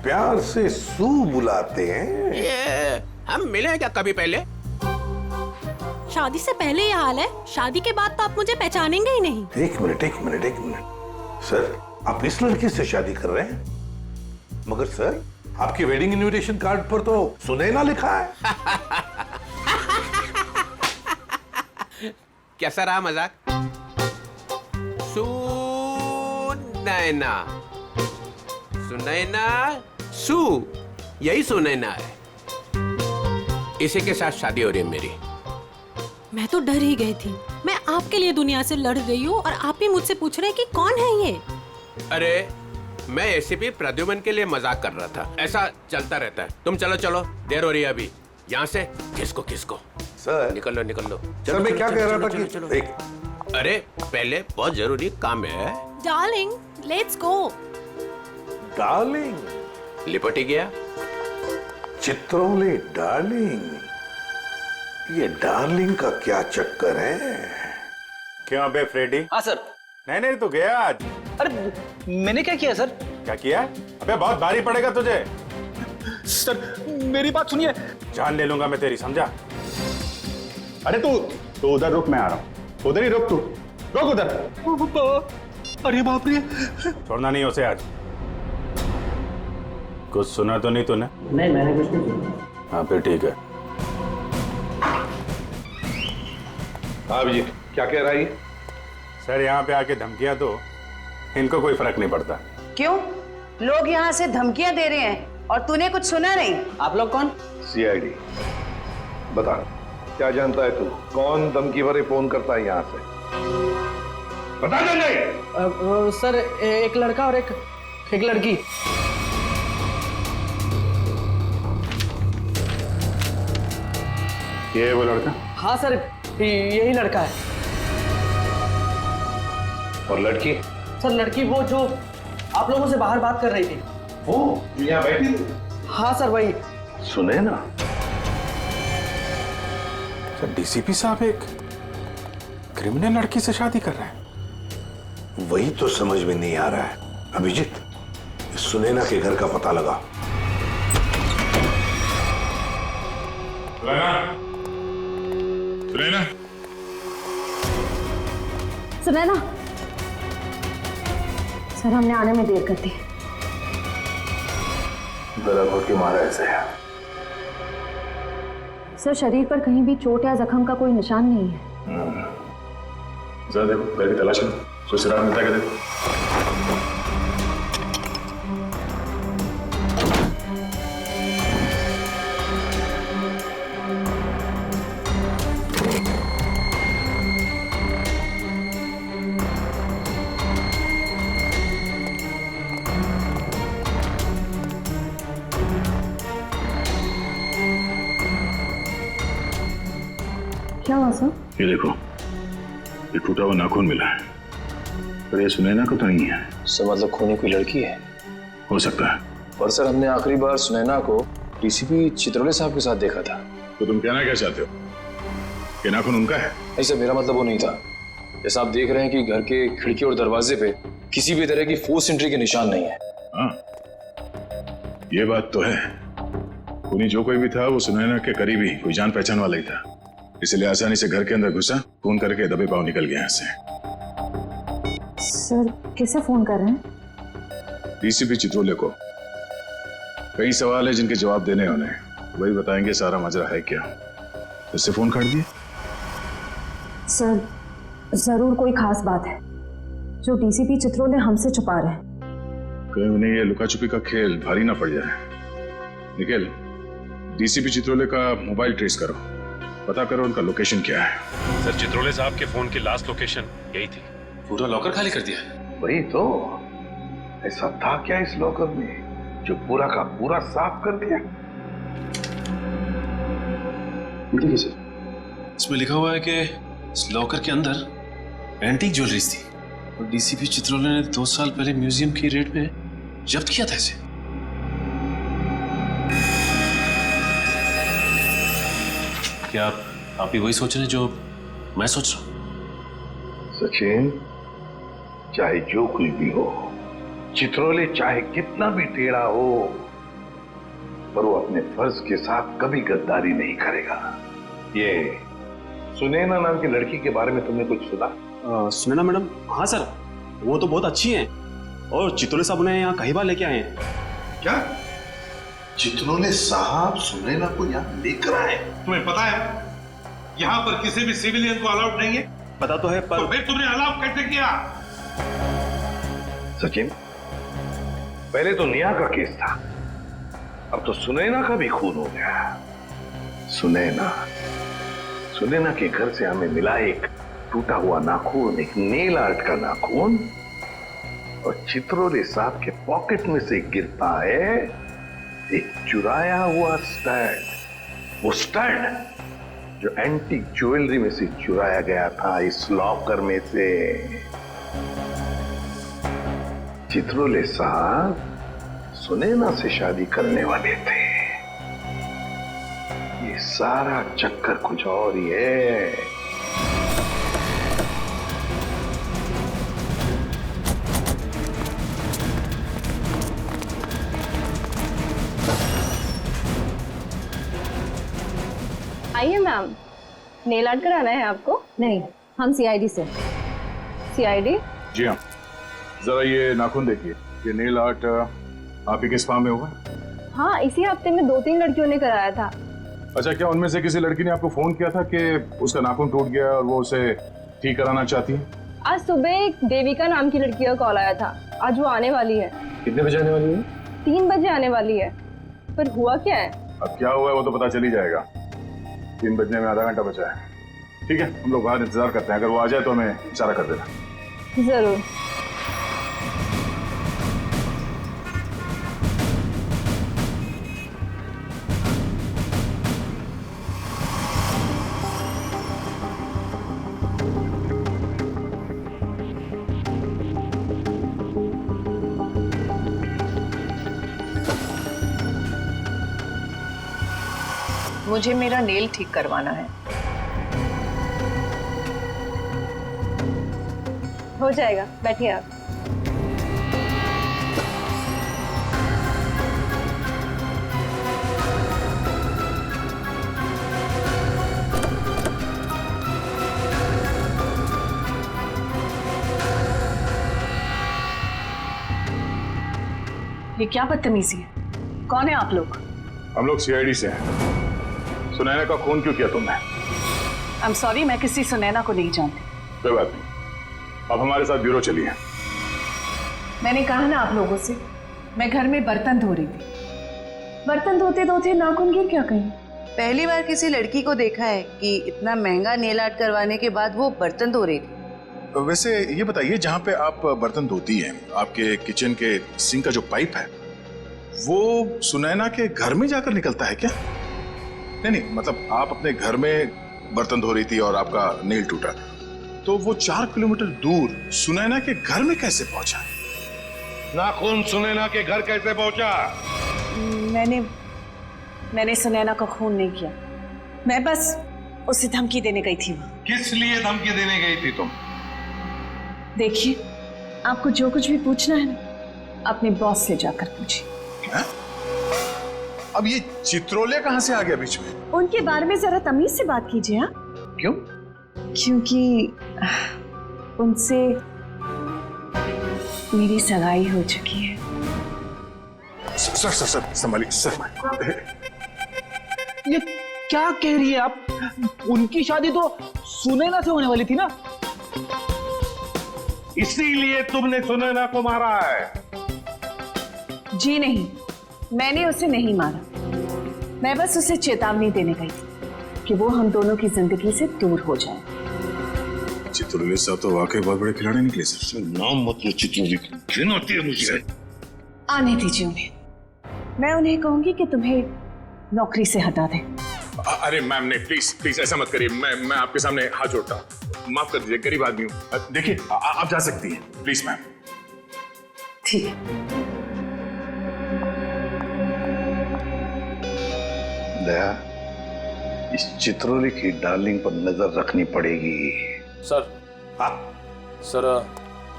प्यार से सू बुलाते हैं? ये हम मिले क्या कभी पहले? शादी से पहले ये हाल है, शादी के बाद तो आप मुझे पहचानेंगे ही नहीं। एक मिनट सर, आप इस लड़की से शादी कर रहे हैं? मगर सर, आपकी वेडिंग इनविटेशन कार्ड पर तो सुनैना लिखा है। कैसा रहा मजाक? सुनैना, सुनैना, सू, यही सुनैना है। इसी के साथ शादी हो रही है मेरी। मैं तो डर ही गई थी। मैं आपके लिए दुनिया से लड़ रही हूँ और आप ही मुझसे पूछ रहे हैं कि कौन है ये? अरे मैं एसीपी प्रद्युमन के लिए मजाक कर रहा था, ऐसा चलता रहता है। तुम चलो चलो, देर हो रही है अभी। यहाँ से किसको सर निकल लो। सर मैं क्या कह रहा था कि एक... अरे पहले बहुत जरूरी काम है। Darling, let's go. डार्लिंग? लिपट ही गया। चित्रोले डार्लिंग, ये डार्लिंग का क्या चक्कर है? क्यों बे फ्रेडी? हाँ सर। नहीं तो गया आज। अरे मैंने क्या किया सर? क्या किया? अबे बहुत भारी पड़ेगा तुझे। सर मेरी बात सुनिए। जान ले लूंगा मैं तेरी, समझा? अरे तू उधर रुक, मैं आ रहा हूँ। उधर ही रुक, तू रुक उधर। अरे बाप रे, छोड़ना नहीं उसे आज। कुछ सुना तो नहीं तूने? नहीं मैंने कुछ नहीं सुना। हाँ फिर ठीक है। हाँ अभिजीत, क्या कह रहा है? सर यहाँ पे आके धमकियां दो, इनको कोई फर्क नहीं पड़ता। क्यों? लोग यहाँ से धमकियां दे रहे हैं और तूने कुछ सुना नहीं? आप लोग कौन? सीआईडी। बता, क्या जानता है तू? कौन धमकी भरे फोन करता है यहाँ से? बता दे। सर एक लड़का और एक लड़की। ये है वो लड़का? हाँ सर, यही लड़का है। और लड़की? सर लड़की वो जो आप लोगों से बाहर बात कर रही थी। वो यहाँ बैठी थी? हाँ सर वही। सुने ना? सर डीसीपी साहब एक क्रिमिनल लड़की से शादी कर रहे हैं? वही तो समझ में नहीं आ रहा है। अभिजीत, सुनैना के घर का पता लगा। सुनैना, सर हमने आने में देर कर दी। गला घोट के मारा ऐसे है। सर शरीर पर कहीं भी चोट या जख्म का कोई निशान नहीं है। जरा देखो, घर की तलाश करो, कोई सुराग मिलता है क्या देखो। क्या हुआ सर? ये देखो, ये टूटा हुआ नाखून मिला है, पर ये सुनैना को तो नहीं है। सर मतलब खूनी कोई लड़की है? हो सकता है। पर सर हमने आखिरी बार सुनैना को डीसीपी चित्रोले साहब के साथ देखा था। तो तुम कहना क्या चाहते हो? कि नाखून उनका है? नहीं सर, मेरा मतलब वो नहीं था। जैसा आप देख रहे हैं कि घर के खिड़की और दरवाजे पे किसी भी तरह की फोर्स एंट्री के निशान नहीं है। हाँ, ये बात तो है। खूनी जो कोई भी था वो सुनैना के करीबी कोई जान पहचान वाला ही था, इसलिए आसानी से घर के अंदर घुसा, फोन करके दबे पांव निकल गया यहाँ से। सर किसे फोन कर रहे हैं? डीसीपी चित्रोले को। कई सवाल है जिनके जवाब देने होने, वही बताएंगे सारा माजरा है क्या। उससे फोन काट दिए? सर जरूर कोई खास बात है जो डीसीपी चित्रोले हमसे छुपा रहे हैं। कहीं उन्हें ये लुका छुपी का खेल भारी ना पड़ जाए। निखिल, डीसीपी चित्रोले का मोबाइल ट्रेस करो, पता करो उनका लोकेशन क्या है। सर, चित्रोले साहब के फोन की लास्ट लोकेशन यही थी। पूरा लॉकर खाली कर दिया है। वही तो, ऐसा था क्या इस लॉकर में जो पूरा का पूरा साफ कर दिया? देखिए सर, इसमें लिखा हुआ है कि इस लॉकर के अंदर एंटीक ज्वेलरीज थी और डीसीपी चित्रोले ने 2 साल पहले म्यूजियम की रेट में जब्त किया था इसे। क्या आप भी वही सोच रहे हैं जो मैं सोच रहा हूं? सचिन, चाहे जो कुछ भी हो, चित्रोले चाहे कितना भी टेढ़ा हो, पर वो अपने फर्ज के साथ कभी गद्दारी नहीं करेगा। ये सुनैना नाम की लड़की के बारे में तुमने कुछ सुना? सुनैना मैडम? हाँ सर, वो तो बहुत अच्छी हैं और चित्रोले साहब उन्हें यहाँ कई बार लेके आए हैं। क्या चित्रोले साहब सुनैना को यहाँ लेकर आए? तुम्हें पता है यहाँ पर किसी भी सिविलियन को अलाउड नहीं है? पता तो है, पर तो फिर तुमने अलाउ कैसे किया? सचिन, पहले तो नेहा का केस था, अब तो सुनैना का भी खून हो गया। सुनैना के घर से हमें मिला एक टूटा हुआ नाखून, एक नेल आर्ट का नाखून, और चित्रोले साहब के पॉकेट में से गिरता है एक चुराया हुआ स्टड। वो स्टड जो एंटीक ज्वेलरी में से चुराया गया था इस लॉकर में से। चित्रोले साहब सुनैना से शादी करने वाले थे। ये सारा चक्कर कुछ और ही है। आइए मैम, नेल आर्ट कराना है आपको? नहीं, हम सीआईडी से। सीआईडी? जी हाँ, जरा ये नाखून देखिए, ये नेल आर्ट आप ही के स्पा में होगा? हाँ, इसी हफ्ते में 2-3 लड़कियों ने कराया था। अच्छा, क्या उनमें से किसी लड़की ने आपको फोन किया था कि उसका नाखून टूट गया और वो उसे ठीक कराना चाहती है? आज सुबह एक देविका नाम की लड़की का कॉल आया था। आज वो आने वाली है। कितने बजे आने वाली है? 3 बजे आने वाली है। पर हुआ क्या है? अब क्या हुआ है वो तो पता चल ही जाएगा। 3 बजने में आधा घंटा बचा है। ठीक है, हम लोग बाहर इंतजार करते हैं, अगर वो आ जाए तो हमें इशारा कर देना। जरूर। मुझे मेरा नेल ठीक करवाना है। हो जाएगा, बैठिए आप। ये क्या बदतमीजी है? कौन है आप लोग? हम लोग सीआईडी से हैं। सुनैना का खून क्यों किया तुमने? आई एम सॉरी, मैं किसी सुनैना को नहीं जानती। कोई बात नहीं, अब हमारे साथ ब्यूरो चलिए। मैंने कहा ना आप लोगों से, मैं घर में बर्तन धो रही थी। बर्तन धोते धोते नाखून गिर क्या कहीं? पहली बार किसी लड़की को देखा है कि इतना महंगा नेल आर्ट करवाने के बाद वो बर्तन धो रही थी। वैसे ये बताइए, जहाँ पे आप बर्तन धोती हैं, आपके किचन के सिंक का जो पाइप है वो सुनैना के घर में जाकर निकलता है क्या? नहीं, मतलब आप अपने घर में बर्तन धो रही थी और आपका नेल टूटा, तो वो 4 किलोमीटर दूर सुनैना के घर में कैसे पहुंचा? नाखून सुनैना के घर कैसे पहुंचा? मैंने सुनैना का खून नहीं किया। मैं बस उसे धमकी देने गई थी। किस लिए धमकी देने गई थी तुम? देखिए, आपको जो कुछ भी पूछना है ना, अपने बॉस से जाकर पूछिए। अब ये चित्रोले कहां से आ गया बीच में? उनके बारे में जरा तमीज से बात कीजिए। हाँ, क्यों? क्योंकि उनसे मेरी सगाई हो चुकी है। सर संभालिए सर। ये क्या कह रही है आप? उनकी शादी तो सुनैना से होने वाली थी ना? इसीलिए तुमने सुनैना को मारा है। जी नहीं, मैंने उसे नहीं मारा। मैं बस उसे चेतावनी देने गई थी कि वो हम दोनों की जिंदगी से दूर हो जाए। चित्रोले साहब तो वाकई बहुत बड़े खिलाड़ी निकले सर। नाम मत लो चित्रोले, घिन आती है मुझे। आने दीजिए उन्हें, मैं उन्हें कहूंगी कि तुम्हें नौकरी से हटा दें। अरे मैम नहीं, प्लीज प्लीज ऐसा मत करिए। मैं आपके सामने हाथ जोड़ता हूँ, माफ कर दीजिए, गरीब आदमी हूँ। देखिए आप जा सकती हैं, प्लीज मैम। ठीक है। दया, इस चित्रोले की डार्लिंग पर नजर रखनी पड़ेगी। सर सर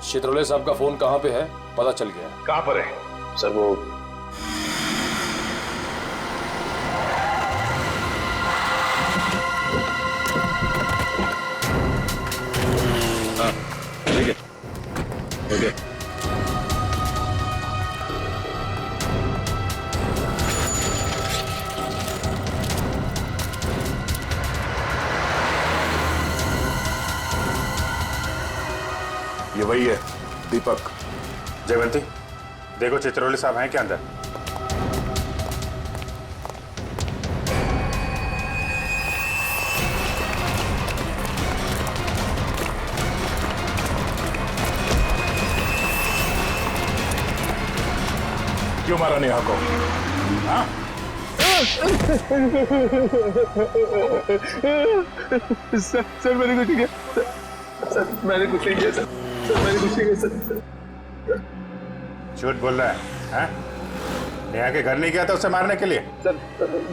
चित्रोले साहब का फोन कहाँ पे है पता चल गया। कहाँ पर है सर? वो ठीक है, ओके। ये वही है, दीपक। जयवंती, देखो चित्रोले साहब हैं क्या अंदर? क्यों मारा नेहा को? हाँ? सर मैंने कुछ नहीं किया। सर मैंने कुछ नहीं किया। सर मैंने कुछ नहीं किया। सर झूठ बोल रहा है, हाँ? नेहा के घर नहीं गया था उसे मारने के लिए? सर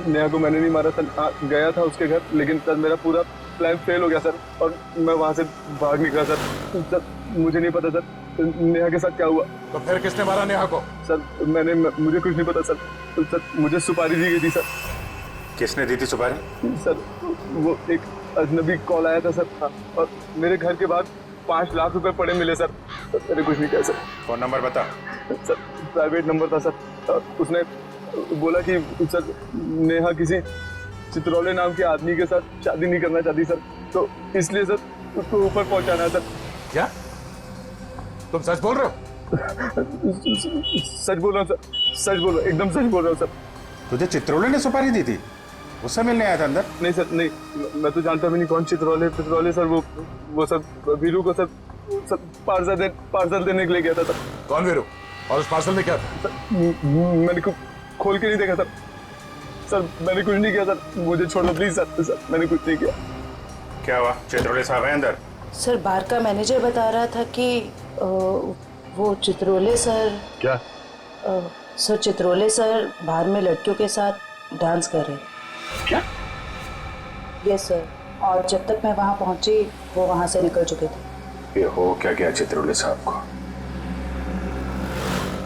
नेहा को मैंने नहीं मारा सर। गया था उसके घर, लेकिन सर मेरा पूरा प्लान फेल हो गया सर, और मैं वहां से भाग निकला सर। सर मुझे नहीं पता सर नेहा के साथ क्या हुआ। तो फिर किसने मारा नेहा को? सर मुझे कुछ नहीं पता सर। सर मुझे सुपारी दी गई थी सर। किसने दी थी सुपारी? सर वो एक अजनबी कॉल आया था सर, और मेरे घर के बाहर 5 लाख रुपए पड़े मिले सर। मैंने कुछ नहीं किया सर। फोन नंबर बता। सर प्राइवेट नंबर था सर। उसने बोला कि सर नेहा किसी चित्रोले नाम के आदमी के साथ शादी नहीं करना चाहती सर, तो इसलिए सर उसको ऊपर पहुंचाना है सर। क्या तुम सच बोल रहे हो? सच बोल रहा हूँ सर, सच बोल रहा हूँ, एकदम सच बोल रहा हूँ सर। तुझे चित्रोले ने सुपारी दी थी? उससे मिलने आया था अंदर? नहीं सर, नहीं, मैं तो जानता भी नहीं कौन चित्रोले सर। वो सर वीरू को सर पार्सल देने के लिए गया था सर। कौन वीरू? और उस पार्सल में क्या था? सर मैंने खोल के नहीं देखा सर। सर मैंने कुछ नहीं किया सर, मुझे छोड़ दो प्लीज सर। सर मैंने कुछ नहीं किया। क्या हुआ? चित्रोले साहब हैं अंदर? सर बार का मैनेजर बता रहा था कि वो चित्रोले सर। क्या? सर चित्रोले सर बाहर में लड़कियों के साथ डांस कर रहे। क्या? यस सर, और जब तक मैं वहां पहुंची वो वहां से निकल चुके थे। ये हो क्या गया चित्रोले साहब को?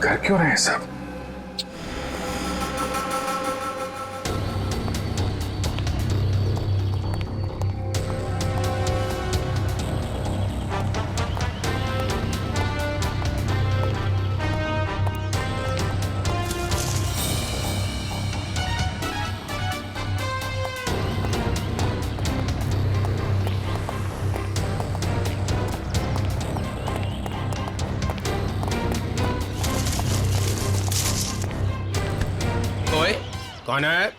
घर क्यों रहे सब? कौन है?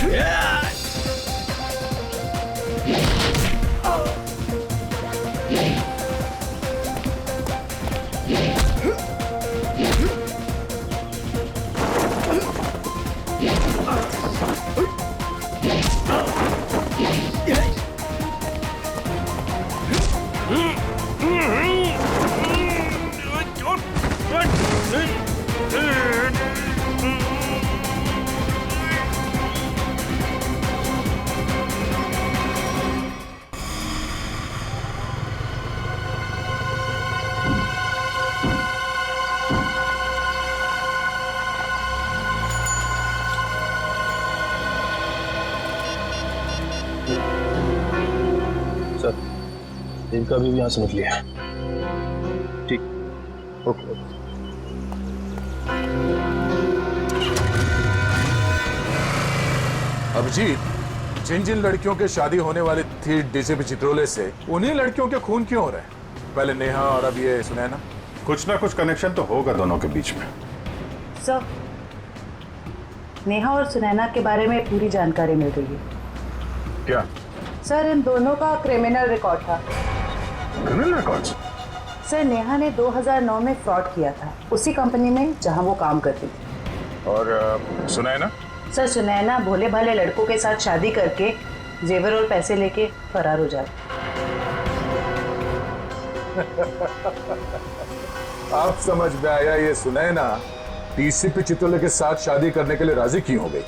Yeah! सर, देविका भी यहाँ से निकली है। ठीक, ओके। अभिजीत, जिन जिन लड़कियों के शादी होने वाली थी डीसीपी चित्रोले से, उन्हीं लड़कियों के खून क्यों हो रहे हैं? पहले नेहा और अब ये सुनैना। कुछ ना कुछ कनेक्शन तो होगा दोनों के बीच में। सर, नेहा और सुनैना के बारे में पूरी जानकारी मिल गई है। क्या? सर, इन दोनों का क्रिमिनल रिकॉर्ड था। Criminal records? सर, नेहा ने 2009 में फ्रॉड किया था उसी कंपनी में जहां वो काम करती थी। और सुनैना? सर, सुनैना भोले भाले लड़कों के साथ शादी करके जेवर और पैसे लेके फरार हो जाती। आप समझ में आया, ये सुनैना डीसीपी चित्रोले के साथ शादी करने के लिए राजी क्यों हो गई?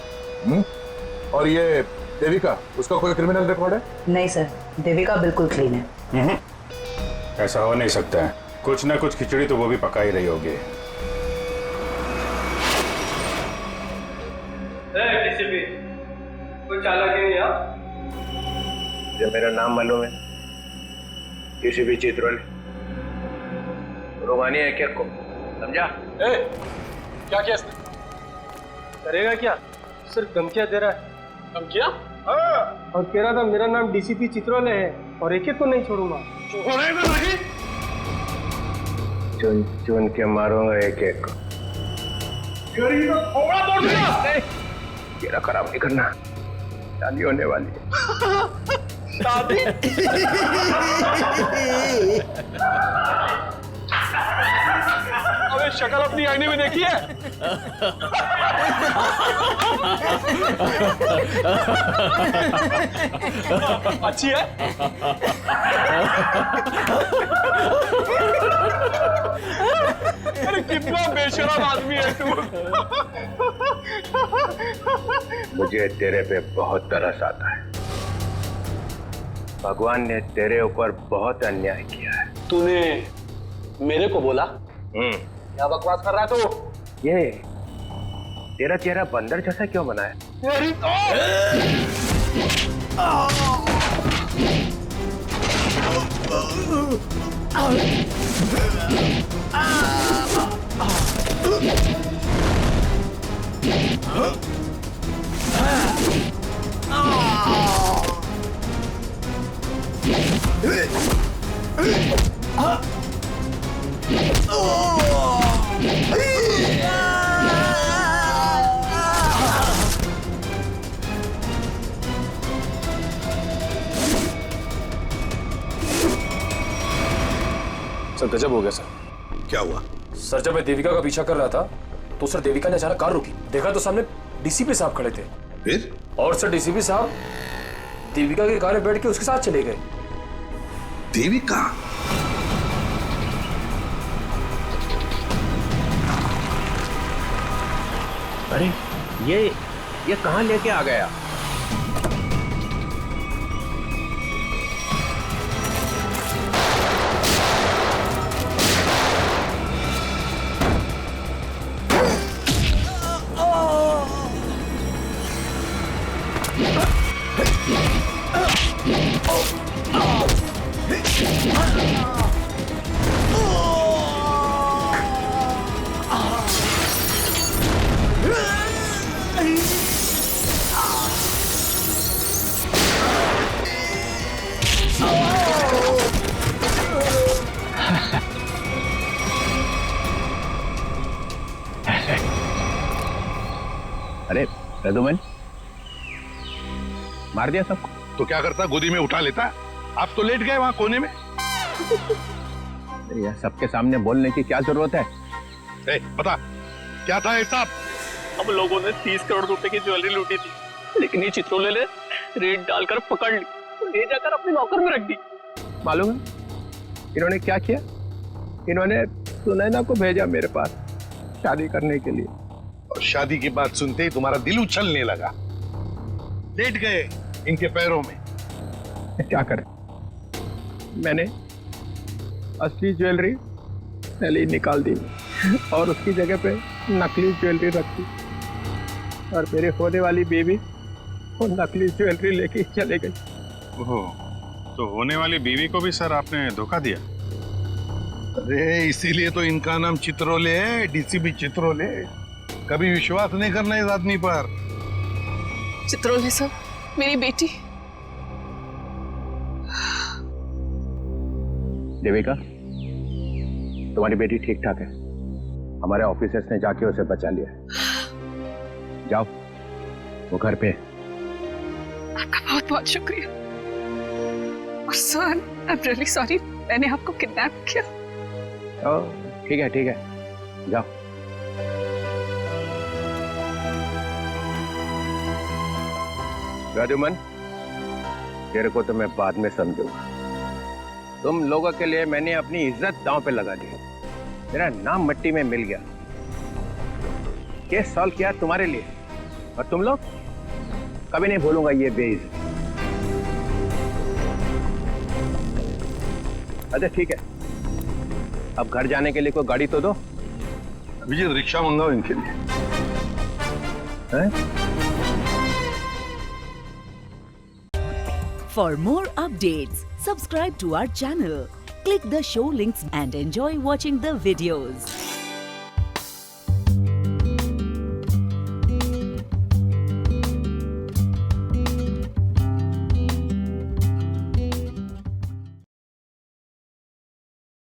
और ये देविका, उसका कोई क्रिमिनल रिकॉर्ड है? नहीं सर, देविका बिल्कुल क्लीन है। ऐसा हो नहीं सकता है, कुछ ना कुछ खिचड़ी तो वो भी पका ही रही होगी। कोई चालाक है यहाँ? जो मेरा नाम मालूम है, किसी भी चित्रोले रोमानी है क्या को, समझा? क्या किया इसने? करेगा क्या? सिर्फ धमकियां दे रहा है। धमकियां? हाँ। और कह रहा था मेरा नाम डीसीपी चित्रोले है और एक एक को नहीं छोड़ूंगा। छोड़ेगा नहीं? चुन चुन के मारूंगा एक एक को। तेरा खराब नहीं करना, शादी होने वाली है। शादी? अबे शक्ल अपनी आईने में देखी है? अच्छी है? अरे कितना बेशरम आदमी है तू। मुझे तेरे पे बहुत तरस आता है। भगवान ने तेरे ऊपर बहुत अन्याय किया है। तूने मेरे को बोला? क्या बकवास कर रहा है तू? ये तेरा चेहरा बंदर जैसा क्यों बना है? मेरी सर गजब हो गया सर। क्या हुआ? सर, जब मैं देविका का पीछा कर रहा था तो सर देविका ने अचानक कार रोकी। देखा तो सामने डीसीपी साहब खड़े थे। फिर? और सर डीसीपी साहब देविका की कार में बैठ के उसके साथ चले गए। देविका? अरे ये कहाँ लेके आ गया? अरे रघुवन, मार दिया सबको? तो क्या करता, गोदी में उठा लेता? आप तो लेट गए वहां कोने में। यार सबके सामने बोलने की क्या जरूरत है? बता क्या था हिसाब? हम लोगों ने 30 करोड़ रुपए की ज्वेलरी लूटी थी, लेकिन ये चित्रोले ने रेड डालकर पकड़ ली, ले जाकर अपने लॉकर में रख दी। मालूम है इन्होंने क्या किया? इन्होंने सुनैना को भेजा मेरे पास शादी करने के लिए, और शादी की बात सुनते ही तुम्हारा दिल उछलने लगा, लेट गए इनके पैरों में। क्या करें, मैंने असली ज्वेलरी पहले ही निकाल दी और उसकी जगह पे नकली ज्वेलरी रख दी, और मेरे होने वाली बेबी वो नकली ज्वेलरी लेके चले गई। तो होने वाली बीवी को भी सर आपने धोखा दिया? अरे इसीलिए तो इनका नाम चित्रोले है, डीसीपी चित्रोले। कभी विश्वास नहीं करना इस आदमी पर। चित्रोले सर, मेरी बेटी। देविका, तुम्हारी बेटी ठीक ठाक है। हमारे ऑफिसर्स ने जाके उसे बचा लिया है। जाओ, वो घर पे। आपका बहुत बहुत शुक्रिया। और sir, I am really sorry, मैंने आपको किडनैप किया। ठीक है, ठीक है, जाओ। राजूमन, तेरे को तो मैं बाद में समझूंगा। तुम लोगों के लिए मैंने अपनी इज्जत दांव पे लगा दी। मेरा नाम मिट्टी में मिल गया। केस सॉल्व किया तुम्हारे लिए, और तुम लोग कभी नहीं भूलूंगा ये बेइज्जती। अच्छा ठीक है, अब घर जाने के लिए कोई गाड़ी तो दो। विजय, रिक्शा मंगाओ इनके लिए। For more updates, subscribe to our channel, click the show links and enjoy watching the videos.